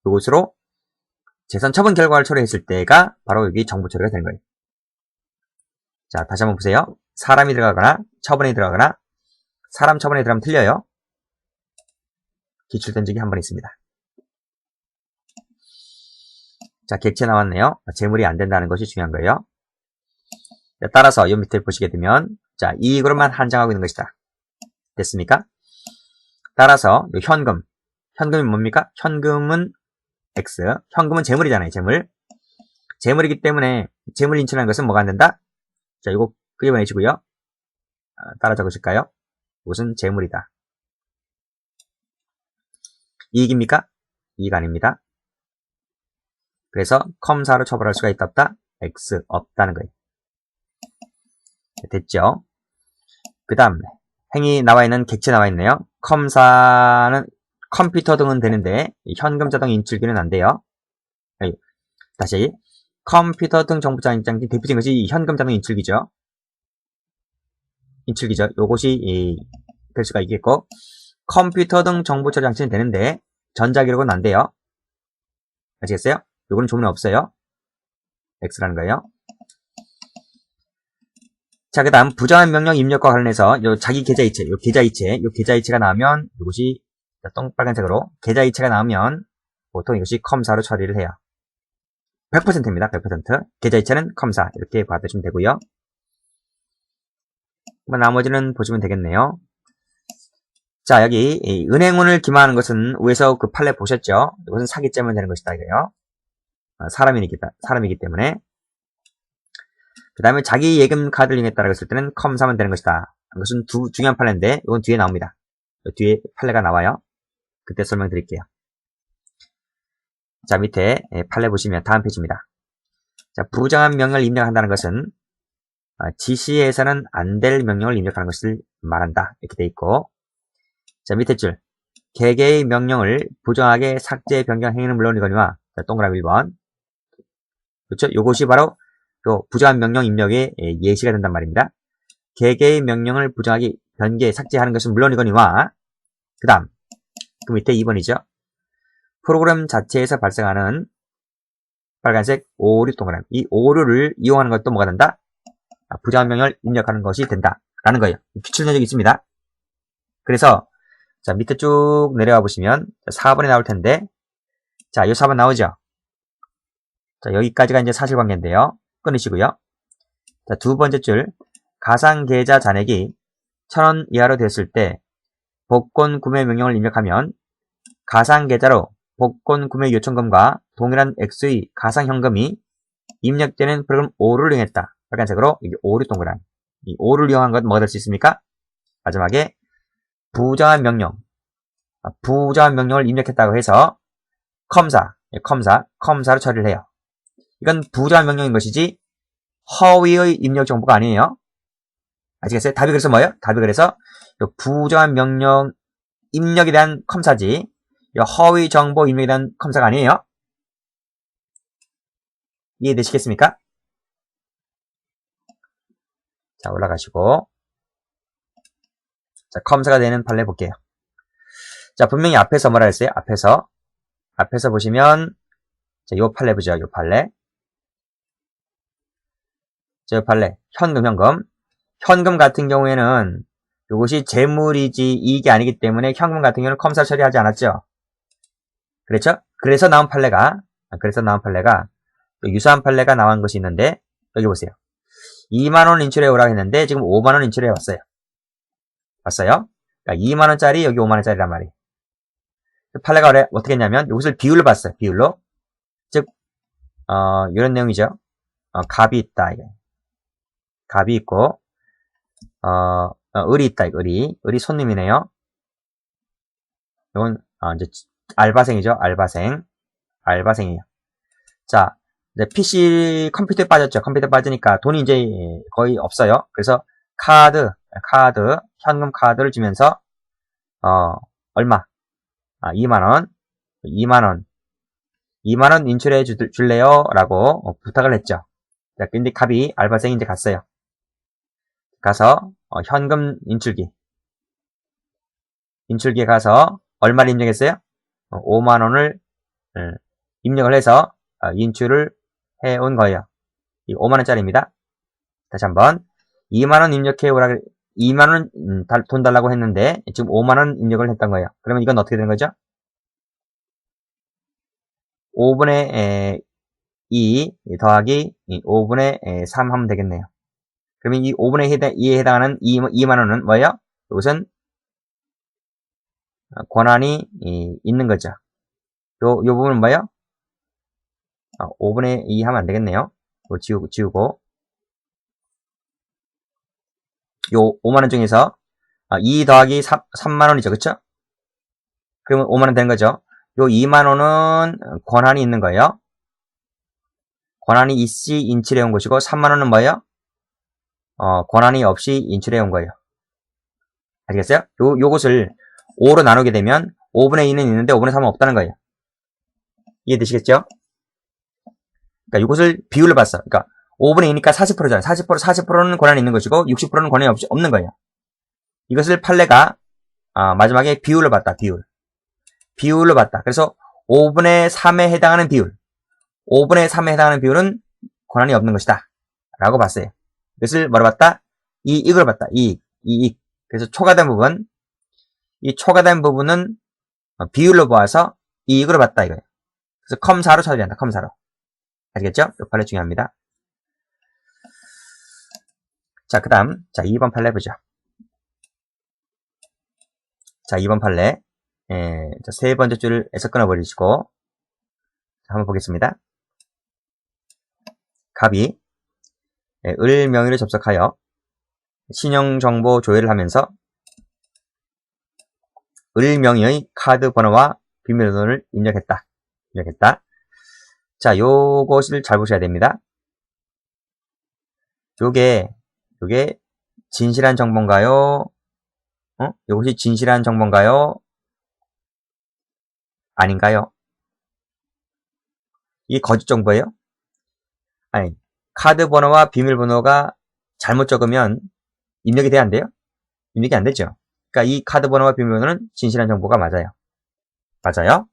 이것으로 재산 처분 결과를 처리했을 때가 바로 여기 정보 처리가 되는 거예요. 자, 다시 한번 보세요. 사람이 들어가거나 처분이 들어가거나 사람 처분에 들어가면 틀려요. 기출된 적이 한 번 있습니다. 자, 객체 나왔네요. 재물이 안 된다는 것이 중요한 거예요. 따라서 이 밑에 보시게 되면 자, 이익으로만 한정하고 있는 것이다. 됐습니까? 따라서 현금이 뭡니까? 현금은 X, 현금은 재물이잖아요. 재물이기 때문에 재물 인출하는 것은 뭐가 안 된다? 자, 이거 끄집어내시고요. 따라 적으실까요? 이것은 재물이다. 이익입니까? 이익 아닙니다. 그래서 컴사로 처벌할 수가 있다 없다? X 없다는 거예요. 됐죠? 그 다음 행이 나와있는 객체 나와있네요. 컴사는 컴퓨터 등은 되는데 현금 자동 인출기는 안 돼요. 다시 컴퓨터 등 정보 장치 대표적인 것이 현금 자동 인출기죠. 요것이 될 수가 있겠고, 컴퓨터 등 정보 처리 장치는 되는데 전자기록은 안 돼요. 아시겠어요? 요거는 조문에 없어요. X라는 거예요. 자, 그 다음 부정한 명령 입력과 관련해서 요 자기 계좌이체, 요 계좌이체가 나오면 이것이 빨간색으로 계좌이체가 나오면 보통 이것이 컴사로 처리를 해요. 100%입니다. 100%. 계좌이체는 컴사 이렇게 받으시면 되고요. 나머지는 보시면 되겠네요. 자, 여기 은행운을 기만하는 것은 위에서 그 판례 보셨죠? 이것은 사기죄면 되는 것이다 이거요. 사람이기 때문에. 그 다음에 자기 예금 카드를 이용했다라고 했을 때는 컴사면 되는 것이다. 이것은 중요한 판례인데 이건 뒤에 나옵니다. 뒤에 판례가 나와요. 그때 설명드릴게요. 자, 밑에 판례 보시면 다음 페이지입니다. 자, 부정한 명령을 입력한다는 것은 지시에서는 안 될 명령을 입력하는 것을 말한다. 이렇게 돼 있고, 자, 밑에 줄 개개의 명령을 부정하게 삭제, 변경, 행위는 물론이거니와 동그라미 1번. 그렇죠? 요것이 바로 또 부정한 명령 입력의 예시가 된단 말입니다. 개개의 명령을 부정하게 변개, 삭제하는 것은 물론이거니와 그 다음 그 밑에 2번이죠. 프로그램 자체에서 발생하는 빨간색 오류 동그라미, 이 오류를 이용하는 것도 뭐가 된다? 부정한 명령을 입력하는 것이 된다 라는 거예요. 규칙 내적이 있습니다. 그래서 자, 밑에 쭉 내려가 보시면 4번에 나올 텐데, 자, 이 4번 나오죠? 자, 여기까지가 이제 사실관계인데요. 끊으시고요. 자, 두 번째 줄 가상계좌 잔액이 1,000원 이하로 됐을 때 복권 구매 명령을 입력하면 가상계좌로 복권 구매 요청금과 동일한 액수의 가상현금이 입력되는 프로그램 오류를 이용했다. 빨간색으로 이게 오류 동그라미. 이 오류를 이용한 것 뭐가 될 수 있습니까? 마지막에 부정한 명령을 입력했다고 해서 컴사로 처리를 해요. 이건 부정한 명령인 것이지 허위의 입력 정보가 아니에요. 아시겠어요? 답이 그래서 뭐예요? 답이 그래서 부정한 명령 입력에 대한 컴사지 허위 정보 입력에 대한 컴사가 아니에요. 이해되시겠습니까? 자, 올라가시고 자, 컴사가 되는 판례 볼게요. 자, 분명히 앞에서 뭐라 했어요? 앞에서 보시면 자, 요 판례 보죠. 요 판례. 자, 요 판례. 현금 같은 경우에는 이것이 재물이지 이익이 아니기 때문에 현금 같은 경우는 컴사 처리하지 않았죠. 그렇죠? 그래서 나온 판례가 유사한 판례가 나온 것이 있는데 여기 보세요. 2만원 인출해 오라고 했는데 지금 5만원 인출해 왔어요. 봤어요? 그러니까 2만원짜리 여기 5만원짜리란 말이에요. 판례가 어떻게 했냐면 이것을 비율로 봤어요. 비율로. 즉 이런 내용이죠. 갑이 있다. 이게. 갑이 있고 을이 있다. 을이 손님이네요. 이건 이제 알바생이죠. 알바생이에요. 자, 이제 PC 컴퓨터에 빠졌죠. 컴퓨터에 빠지니까 돈이 이제 거의 없어요. 그래서 현금 카드를 주면서 얼마? 2만원 2만원 인출해 줄래요? 라고 부탁을 했죠. 자, 근데 갑이 알바생이 이제 갔어요. 가서 현금 인출기에 가서 얼마를 입력했어요? 5만원을 입력을 해서 인출을 해온 거예요. 이 5만원짜리입니다. 다시 한번 2만원 입력해 오라 2만원 돈 달라고 했는데 지금 5만원 입력을 했던 거예요. 그러면 이건 어떻게 되는 거죠? 5분의 2 더하기 5분의 3 하면 되겠네요. 그러면 이 5분의 2에 해당하는 2만 원은 뭐예요? 이것은 권한이 있는 거죠. 요 부분은 뭐예요? 5분의 2 하면 안 되겠네요. 이거 지우고. 요 5만 원 중에서 2 더하기 3만 원이죠. 그쵸? 그러면 5만 원 되는 거죠. 요 2만 원은 권한이 있는 거예요. 권한이 있이 인출해 온 것이고 3만 원은 뭐예요? 권한이 없이 인출해 온 거예요. 아시겠어요? 요것을 5로 나누게 되면 5분의 2는 있는데 5분의 3은 없다는 거예요. 이해되시겠죠? 그러니까 이것을 비율로 봤어. 그러니까 5분의 2니까 40%잖아요. 40%는 권한이 있는 것이고 60%는 권한이 없는 거예요. 이것을 판례가 마지막에 비율로 봤다. 비율로 봤다. 그래서 5분의 3에 해당하는 비율. 5분의 3에 해당하는 비율은 권한이 없는 것이다. 라고 봤어요. 이것을 뭐로 봤다? 이익으로 봤다. 이익. 그래서 초과된 부분. 이 초과된 부분은 비율로 보아서 이익으로 봤다 이거예요. 그래서 컴4로 처리한다. 컴4로. 아시겠죠? 이 판례 중요합니다. 자, 그 다음. 자, 2번 판례 보죠. 자, 2번 판례. 자, 세 번째 줄에서 끊어버리시고. 자, 한번 보겠습니다. 갑이 을 명의로 접속하여 신용정보 조회를 하면서 을 명의의 카드 번호와 비밀번호를 입력했다. 자, 요것을 잘 보셔야 됩니다. 요게 진실한 정보인가요? 요것이 진실한 정보인가요? 아닌가요? 이게 거짓 정보예요? 아니, 카드 번호와 비밀번호가 잘못 적으면 입력이 돼야 안 돼요? 입력이 안 되죠. 그러니까 이 카드 번호와 비밀번호는 진실한 정보가 맞아요. 맞아요?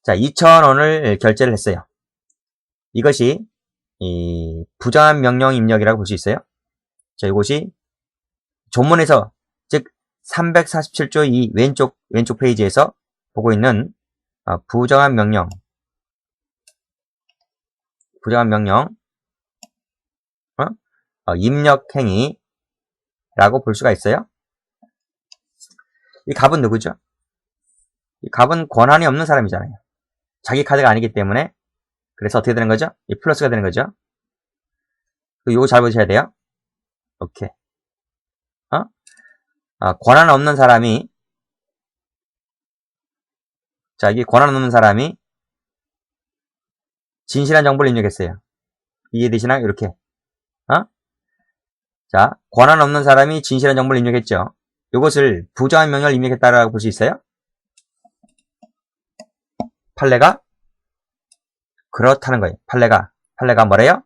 자, 2,000원을 결제를 했어요. 이것이 부정한 명령 입력이라고 볼 수 있어요. 자, 이것이 조문에서 즉 347조 2 왼쪽 페이지에서 보고 있는 부정한 명령 입력 행위라고 볼 수가 있어요. 이 갑은 누구죠? 이 갑은 권한이 없는 사람이잖아요. 자기 카드가 아니기 때문에. 그래서 어떻게 되는 거죠? 이 플러스가 되는 거죠. 이거 잘 보셔야 돼요. 오케이. 권한 없는 사람이, 자, 이게 권한 없는 사람이 진실한 정보를 입력했어요. 이해되시나요? 이렇게. 자, 권한 없는 사람이 진실한 정보를 입력했죠. 이것을 부정한 명령을 입력했다라고 볼 수 있어요. 판례가 그렇다는 거예요. 판례가 뭐래요?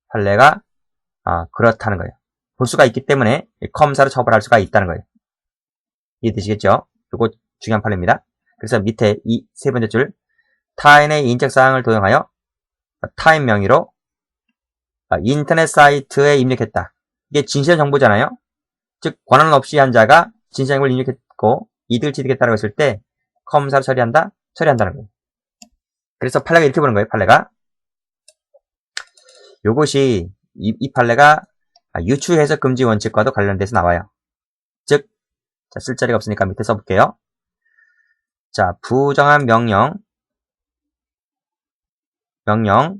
판례가 그렇다는 거예요. 볼 수가 있기 때문에 컴사로 처벌할 수가 있다는 거예요. 이해되시겠죠? 이거 중요한 판례입니다. 그래서 밑에 이 세 번째 줄 타인의 인적사항을 도용하여 타인 명의로 인터넷 사이트에 입력했다. 이게 진실한 정보잖아요. 즉 권한 없이 한 자가 진실한 정보를 입력했고 이득을 취득했다고 했을 때 컴사로 처리한다는 거예요. 그래서 판례가 이렇게 보는 거예요. 판례가 요것이 이 판례가 유추해석 금지 원칙과도 관련돼서 나와요. 즉, 자, 쓸 자리가 없으니까 밑에 써볼게요. 자, 부정한 명령이라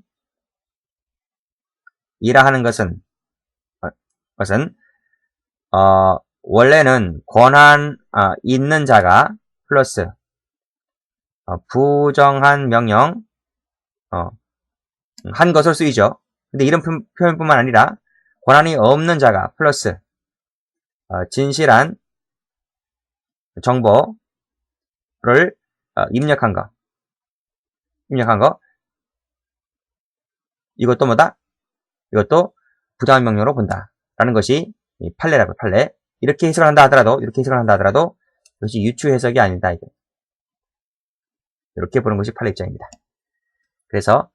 하는 것은 원래는 권한 있는 자가 플러스 부정한 명령 한 것을 쓰이죠. 근데 이런 표현뿐만 아니라 권한이 없는 자가 플러스 진실한 정보를 입력한 거. 이것도 뭐다? 이것도 부정한 명령으로 본다. 라는 것이 판례라고요. 판례. 이렇게 해석을 한다 하더라도 이것이 유추 해석이 아니다. 이렇게 보는 것이 판례 입장입니다. 그래서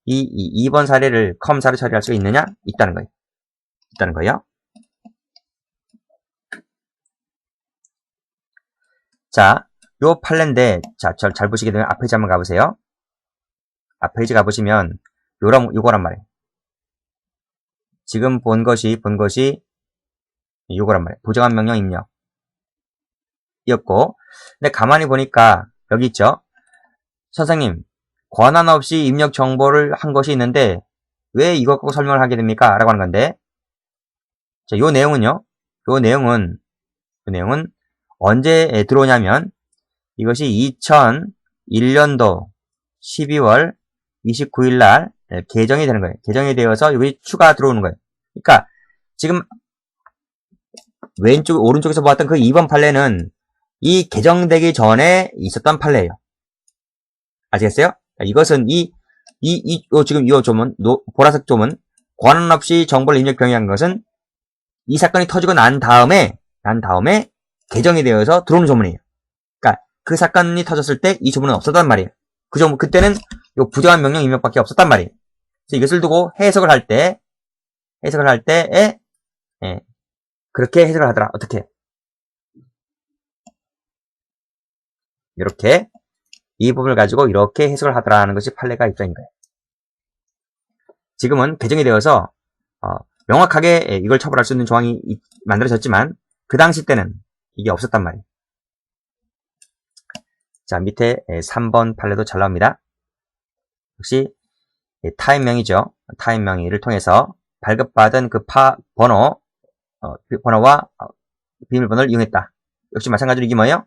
이 2번 사례를 컴사로 처리할 수가 있느냐? 있다는 거예요. 자, 요 판례인데, 자, 잘 보시게 되면 앞 페이지 한번 가보세요. 앞 페이지 가보시면 요거란 말이에요. 지금 본 것이 요거란 말이에요. 부정한 명령 입력. 이었고, 근데 가만히 보니까 여기 있죠. 선생님, 권한 없이 입력 정보를 한 것이 있는데 왜 이것 갖고 설명을 하게 됩니까? 라고 하는 건데, 자, 요 내용은요. 요 내용은 언제 들어오냐면 이것이 2001년도 12월 29일 날 개정이 되는 거예요. 개정이 되어서 여기 추가 들어오는 거예요. 그러니까 지금 오른쪽에서 보았던 그 2번 판례는 이 개정되기 전에 있었던 판례예요. 아시겠어요? 이것은 지금 이 조문, 보라색 조문, 권한 없이 정보를 입력 병행한 것은 이 사건이 터지고 난 다음에 개정이 되어서 들어오는 조문이에요. 그러니까 그 사건이 터졌을 때 이 조문은 없었단 말이에요. 그때는 요 부정한 명령 입력밖에 없었단 말이에요. 그래서 이것을 두고 해석을 할 때에 그렇게 해석을 하더라. 어떻게? 이렇게 이 부분을 가지고 이렇게 해석을 하더라는 것이 판례가 입장인 거예요. 지금은 개정이 되어서 명확하게 이걸 처벌할 수 있는 조항이 만들어졌지만 그 당시 때는 이게 없었단 말이에요. 자, 밑에 3번 판례도 잘 나옵니다. 역시 타임명의죠. 타임명의를 통해서 발급받은 그 번호와 비밀번호를 이용했다. 역시 마찬가지로 이게 뭐예요?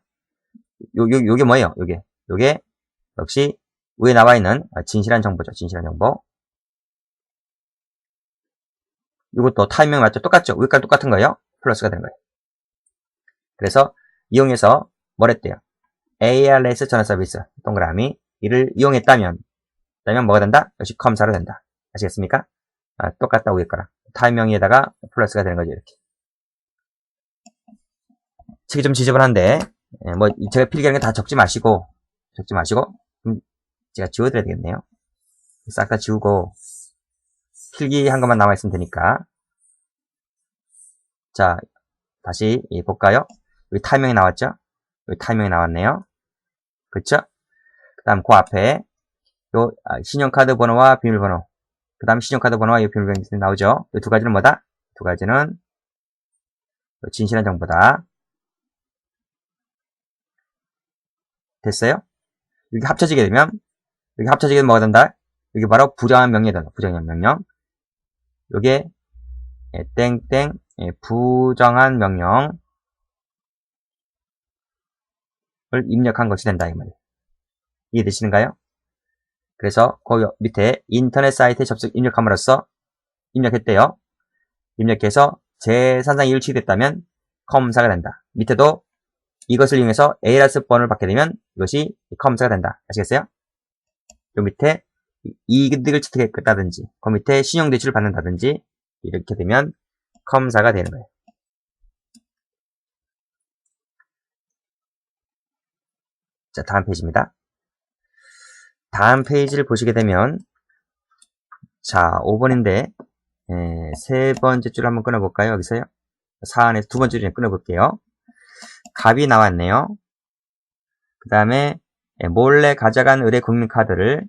요게 뭐예요? 요게 역시 위에 나와 있는 진실한 정보죠. 진실한 정보. 이것도 타임명 맞죠? 똑같죠? 위까지 똑같은 거예요. 플러스가 되는 거예요. 그래서 이용해서 뭐랬대요? ARS 전화 서비스 동그라미 이를 이용했다면 뭐가 된다? 역시 컴사로 된다. 아시겠습니까? 똑같다 위에 거랑 타임명에다가 플러스가 되는 거죠. 이렇게. 책이 좀 지저분한데 제가 필기하는 게 다 적지 마시고 제가 지워드려야 되겠네요. 싹 다 지우고 필기한 것만 남아 있으면 되니까. 자, 다시 볼까요? 여기 타임명이 나왔죠? 여기 타임명이 나왔네요. 그쵸? 그 다음 그 앞에 요 신용카드 번호와 비밀번호, 그 다음 신용카드 번호와 이 비밀번호 나오죠? 이 두 가지는 뭐다? 두 가지는 진실한 정보다. 됐어요? 여기 합쳐지게 되면 뭐가 된다? 여기 바로 부정한 명령이 된다. 부정한 명령. 요게 땡땡 부정한 명령을 입력한 것이 된다 이 말이에요. 이해되시는가요? 그래서 거기 밑에 인터넷 사이트에 접속 입력함으로써 입력했대요. 입력해서 제3상 이율 취득됐다면 컴사가 된다. 밑에도 이것을 이용해서 ARS 번호를 받게 되면 이것이 컴사가 된다. 아시겠어요? 요 밑에 이득을 취득했다든지 그 밑에 신용대출을 받는다든지 이렇게 되면 컴사가 되는 거예요. 자, 다음 페이지입니다. 다음 페이지를 보시게 되면 자, 5번인데 세 번째 줄을 한번 끊어볼까요? 여기서요. 사안에서 두 번째 줄을 끊어볼게요. 갑이 나왔네요. 그 다음에 몰래 가져간 의뢰 국민카드를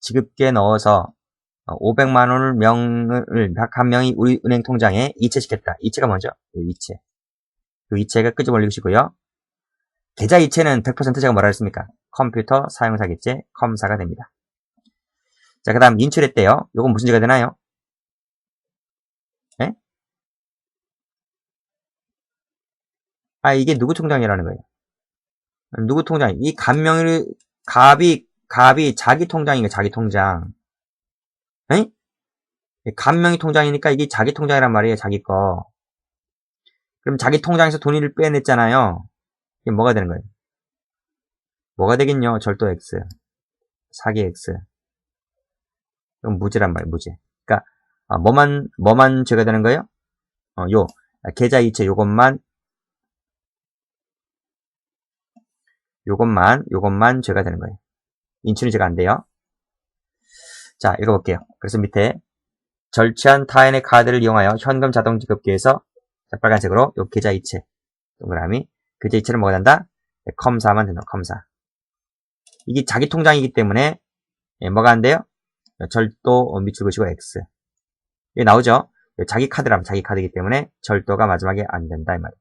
지급기에 넣어서 500만원을 한 명이 우리 은행 통장에 이체시켰다. 이체가 뭐죠? 이체. 그 이체가 끄집 올리시고요. 계좌 이체는 100% 제가 뭐라 했습니까? 컴퓨터 사용사 기체 컴사가 됩니다. 자, 그 다음 인출했대요. 요건 무슨 죄가 되나요? 네? 이게 누구 통장이라는 거예요? 누구 통장? 이 갑이 자기 통장이에요, 자기 통장. 에? 갑명이 통장이니까 이게 자기 통장이란 말이에요, 자기 거. 그럼 자기 통장에서 돈을 빼냈잖아요. 이게 뭐가 되는 거예요? 뭐가 되겠냐? 절도 X. 사기 X. 이건 무죄란 말이에요, 무죄. 그러니까, 뭐만 죄가 되는 거예요? 계좌 이체 요것만 죄가 되는 거예요. 인출이 죄가 안 돼요. 자, 읽어볼게요. 그래서 밑에 절취한 타인의 카드를 이용하여 현금 자동 지급기에서 빨간색으로 요 계좌 이체 동그라미 계좌 이체를 뭐가 된다? 컴사만 된다. 컴사. 이게 자기 통장이기 때문에 뭐가 안 돼요? 절도 미출 것이고 X. 여기 나오죠? 자기 카드라면 자기 카드이기 때문에 절도가 마지막에 안 된다 이 말이에요.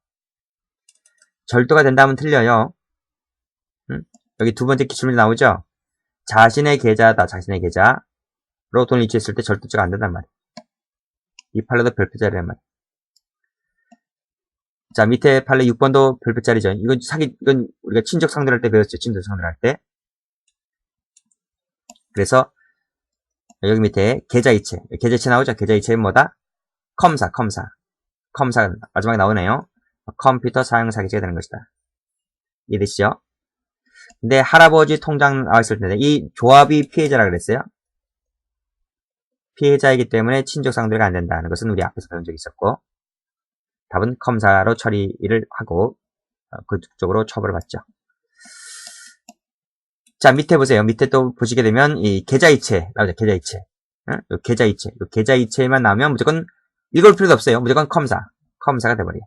절도가 된다면 틀려요. 여기 두 번째 기출문제 나오죠? 자신의 계좌다. 자신의 계좌로 돈을 이체했을 때 절도죄가 안 된단 말이에요. 이 판례도 별표짜리란 말이에요. 자, 밑에 판례 6번도 별표짜리죠. 이건 우리가 친족 상대할 때 배웠죠. 친족 상대할 때. 그래서 여기 밑에 계좌이체. 계좌이체 나오죠? 계좌이체는 뭐다? 컴사가 마지막에 나오네요. 컴퓨터 사용 사기죄가 되는 것이다. 이해되시죠? 근데 할아버지 통장 나와있을 텐데 이 조합이 피해자라 그랬어요. 피해자이기 때문에 친족 상대가 안 된다는 것은 우리 앞에서 배운 적이 있었고 답은 컴사로 처리를 하고 그쪽으로 처벌을 받죠. 자, 밑에 보세요. 밑에 또 보시게 되면 이 계좌이체 나오죠. 계좌이체. 요 계좌이체만 나오면 무조건 읽을 필요도 없어요. 무조건 컴사가 돼버려요.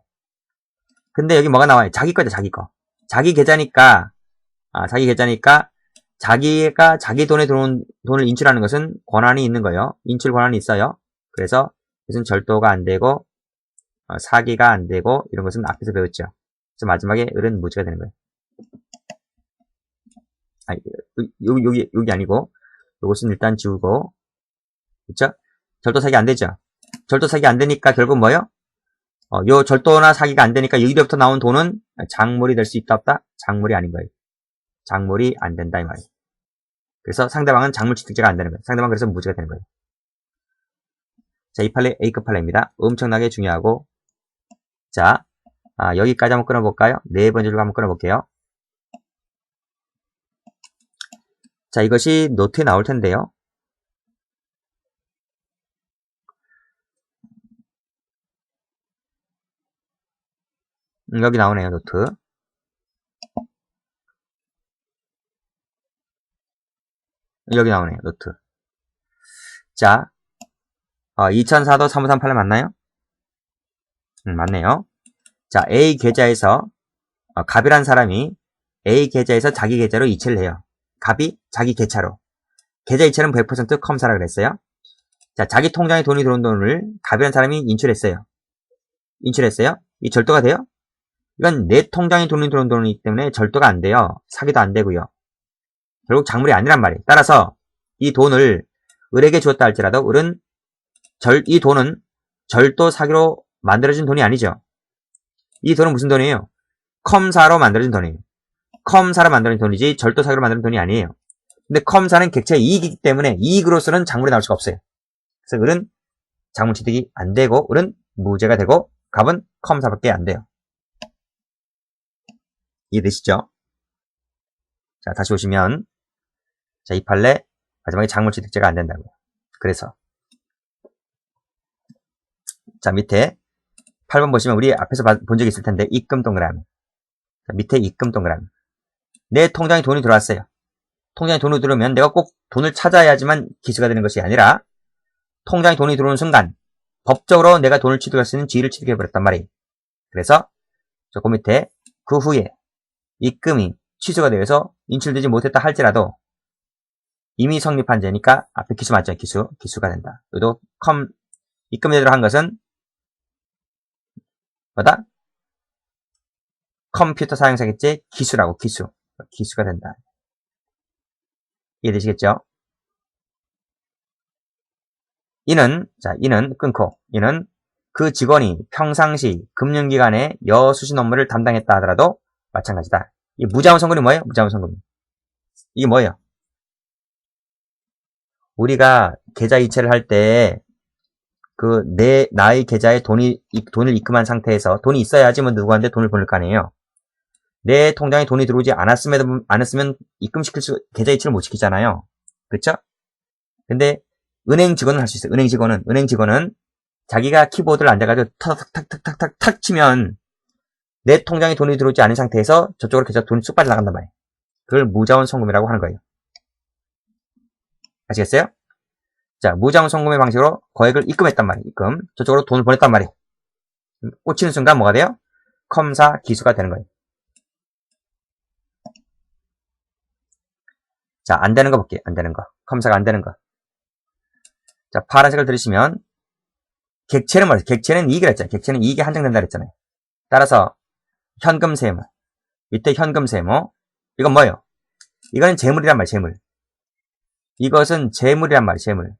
근데 여기 뭐가 나와요? 자기 거죠. 자기 거. 자기 계좌니까 자기가 자기 돈에 들어온 돈을 인출하는 것은 권한이 있는 거예요. 인출 권한이 있어요. 그래서 무슨 절도가 안 되고 사기가 안 되고 이런 것은 앞에서 배웠죠. 그래서 마지막에 을은 무죄가 되는 거예요. 여기 아니고 요것은 일단 지우고 그쵸? 절도 사기 안 되죠. 절도 사기 안 되니까 결국 뭐예요? 요 절도나 사기가 안 되니까 여기부터 나온 돈은 작물이 될 수 있다 없다? 작물이 아닌 거예요. 작물이 안 된다 이 말이에요. 그래서 상대방은 작물 취득죄가 안 되는 거예요. 상대방 그래서 무죄가 되는 거예요. 자, 이 판례 A급 판례입니다. 엄청나게 중요하고 자, 여기까지 한번 끊어볼까요? 네 번째 줄 한번 끊어볼게요. 자, 이것이 노트에 나올 텐데요. 여기 나오네요, 노트. 여기 나오네요, 노트. 자, 2004도 3538에 맞나요? 맞네요. 자, A 계좌에서, 갑이란 사람이 A 계좌에서 자기 계좌로 이체를 해요. 갑이 자기 계좌로. 계좌 이체는 100% 컴사라 그랬어요. 자, 자기 통장에 돈이 들어온 돈을 갑이란 사람이 인출했어요. 이 절도가 돼요? 이건 내 통장에 돈이 들어온 돈이기 때문에 절도가 안 돼요. 사기도 안 되고요. 결국 작물이 아니란 말이에요. 따라서 이 돈을 을에게 주었다 할지라도 을은 이 돈은 절도 사기로 만들어진 돈이 아니죠. 이 돈은 무슨 돈이에요? 컴사로 만들어진 돈이에요. 컴사로 만들어진 돈이지 절도 사기로 만들어진 돈이 아니에요. 근데 컴사는 객체의 이익이기 때문에 이익으로서는 작물이 나올 수가 없어요. 그래서 을은 작물 취득이 안 되고 을은 무죄가 되고 갑은 컴사밖에 안 돼요. 이해되시죠? 자, 다시 오시면 자, 이 판례 마지막에 작물 취득죄가 안 된다고요. 그래서 자, 밑에 8번 보시면 우리 앞에서 본 적이 있을 텐데 입금 동그라미. 자, 밑에 입금 동그라미. 내 통장에 돈이 들어왔어요. 통장에 돈이 들어오면 내가 꼭 돈을 찾아야지만 기수가 되는 것이 아니라 통장에 돈이 들어오는 순간 법적으로 내가 돈을 취득할 수 있는 지위를 취득해버렸단 말이에요. 그래서 그 밑에 그 후에 입금이 취소가 되어서 인출되지 못했다 할지라도 이미 성립한 죄니까 앞에 기수 맞죠? 기수가 된다. 여기도 입금에 들어간 것은 뭐다? 컴퓨터 사용사겠지? 기수가 된다. 이해되시겠죠? 이는 끊고, 이는 그 직원이 평상시 금융기관의 여수신 업무를 담당했다 하더라도 마찬가지다. 이 무자본 성금이 뭐예요? 무자본 성금. 이게 뭐예요? 우리가 계좌 이체를 할 때, 나의 계좌에 돈을 입금한 상태에서 돈이 있어야지 뭐 누구한테 돈을 보낼 거 아니에요. 내 통장에 돈이 들어오지 않았으면 계좌 이체를 못 시키잖아요. 그렇죠? 근데 은행 직원은 할 수 있어요. 은행 직원은 자기가 키보드를 앉아가지고 탁탁탁탁탁탁 치면 내 통장에 돈이 들어오지 않은 상태에서 저쪽으로 계좌 돈이 쑥 빠져나간단 말이에요. 그걸 무자원 송금이라고 하는 거예요. 아시겠어요? 자, 무자원 송금의 방식으로 거액을 입금했단 말이에요. 저쪽으로 돈을 보냈단 말이에요. 꽂히는 순간 뭐가 돼요? 컴사 기수가 되는 거예요. 자, 안 되는 거 볼게요. 안 되는 거. 컴사가 안 되는 거. 자, 파란색을 들으시면 객체는 뭐였어요? 객체는 이익이라 했잖아요. 객체는 이익이 한정된다 그랬잖아요. 따라서 현금 세무. 밑에 현금 세무. 이건 뭐예요? 이거는 재물이란 말이에요. 재물. 이것은 재물이란 말이에요. 재물.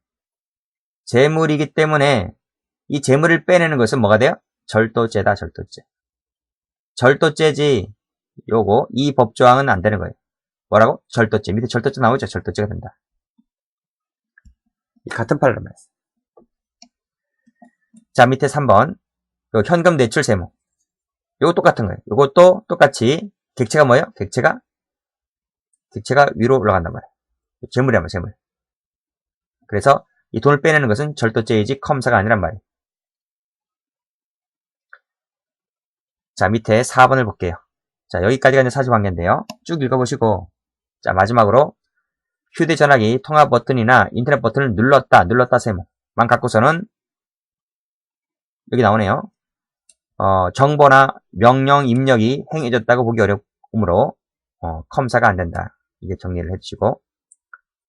재물이기 때문에 이 재물을 빼내는 것은 뭐가 돼요? 절도죄다. 절도죄. 절도죄지 요거 이 법조항은 안 되는 거예요. 뭐라고? 절도죄. 밑에 절도죄 나오죠? 절도죄가 된다. 같은 판례란 말이에요. 자, 밑에 3번. 요 현금 대출 세무. 요거 똑같은 거예요. 요것도 똑같이 객체가 뭐예요? 객체가 위로 올라간단 말이에요. 재물이란 말이에요. 재물. 그래서 이 돈을 빼내는 것은 절도죄이지 컴사가 아니란 말이에요. 자, 밑에 4번을 볼게요. 자, 여기까지가 이제 사실관계인데요. 쭉 읽어보시고, 자, 마지막으로 휴대전화기 통화 버튼이나 인터넷 버튼을 눌렀다 세모만 갖고서는 여기 나오네요. 정보나 명령 입력이 행해졌다고 보기 어렵으므로 컴사가 안 된다. 이게 정리를 해주시고,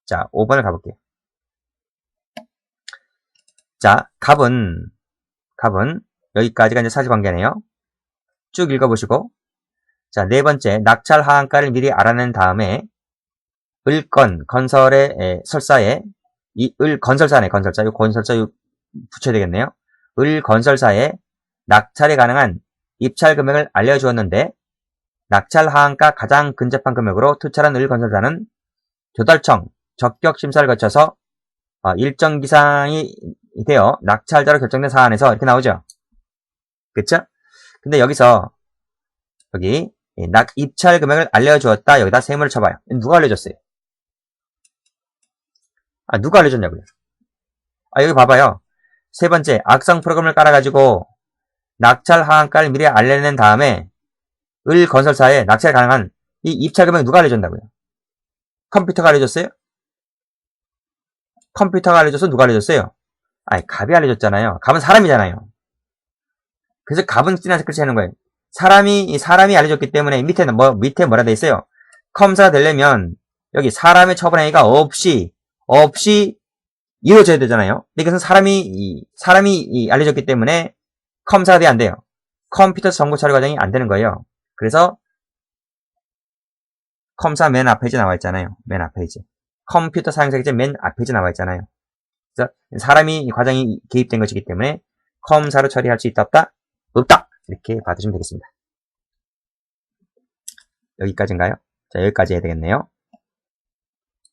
자, 5번을 가볼게요. 자, 갑은 여기까지가 이제 사실관계네요. 쭉 읽어보시고, 자, 네 번째, 낙찰 하한가를 미리 알아낸 다음에 건설의 설사에 건설사네. 이 건설사 붙여야 되겠네요. 건설사에 낙찰이 가능한 입찰 금액을 알려주었는데 낙찰 하한가 가장 근접한 금액으로 투찰한 건설사는 조달청 적격 심사를 거쳐서 일정 기상이 되어 낙찰자로 결정된 사안에서 이렇게 나오죠. 그쵸? 근데 여기서 여기 입찰 금액을 알려주었다. 여기다 세무를 쳐봐요. 누가 알려줬어요? 누가 알려줬냐고요? 여기 봐봐요. 세 번째, 악성 프로그램을 깔아가지고 낙찰 하한가를 미리 알려낸 다음에 건설사에 낙찰 가능한 이 입찰 금액 누가 알려줬다고요? 컴퓨터가 알려줬어요? 컴퓨터가 알려줘서 누가 알려줬어요? 갑이 알려줬잖아요. 갑은 사람이잖아요. 그래서 갑은 찌나서 글씨 하는 거예요. 사람이 알려줬기 때문에 밑에 뭐라 돼 있어요? 컴사가 되려면 여기 사람의 처분행위가 없이 이루어져야 되잖아요. 근데 이것은 사람이 알려줬기 때문에 컴사가 돼야 안 돼요. 컴퓨터 정보 처리 과정이 안 되는 거예요. 그래서 컴사 맨 앞페이지 나와 있잖아요. 맨 앞페이지. 컴퓨터 사용자기제 맨 앞페이지 나와 있잖아요. 그래서 사람이 과정이 개입된 것이기 때문에 컴사로 처리할 수 있다 없다? 없다! 이렇게 받으시면 되겠습니다. 여기까지인가요? 자, 여기까지 해야 되겠네요.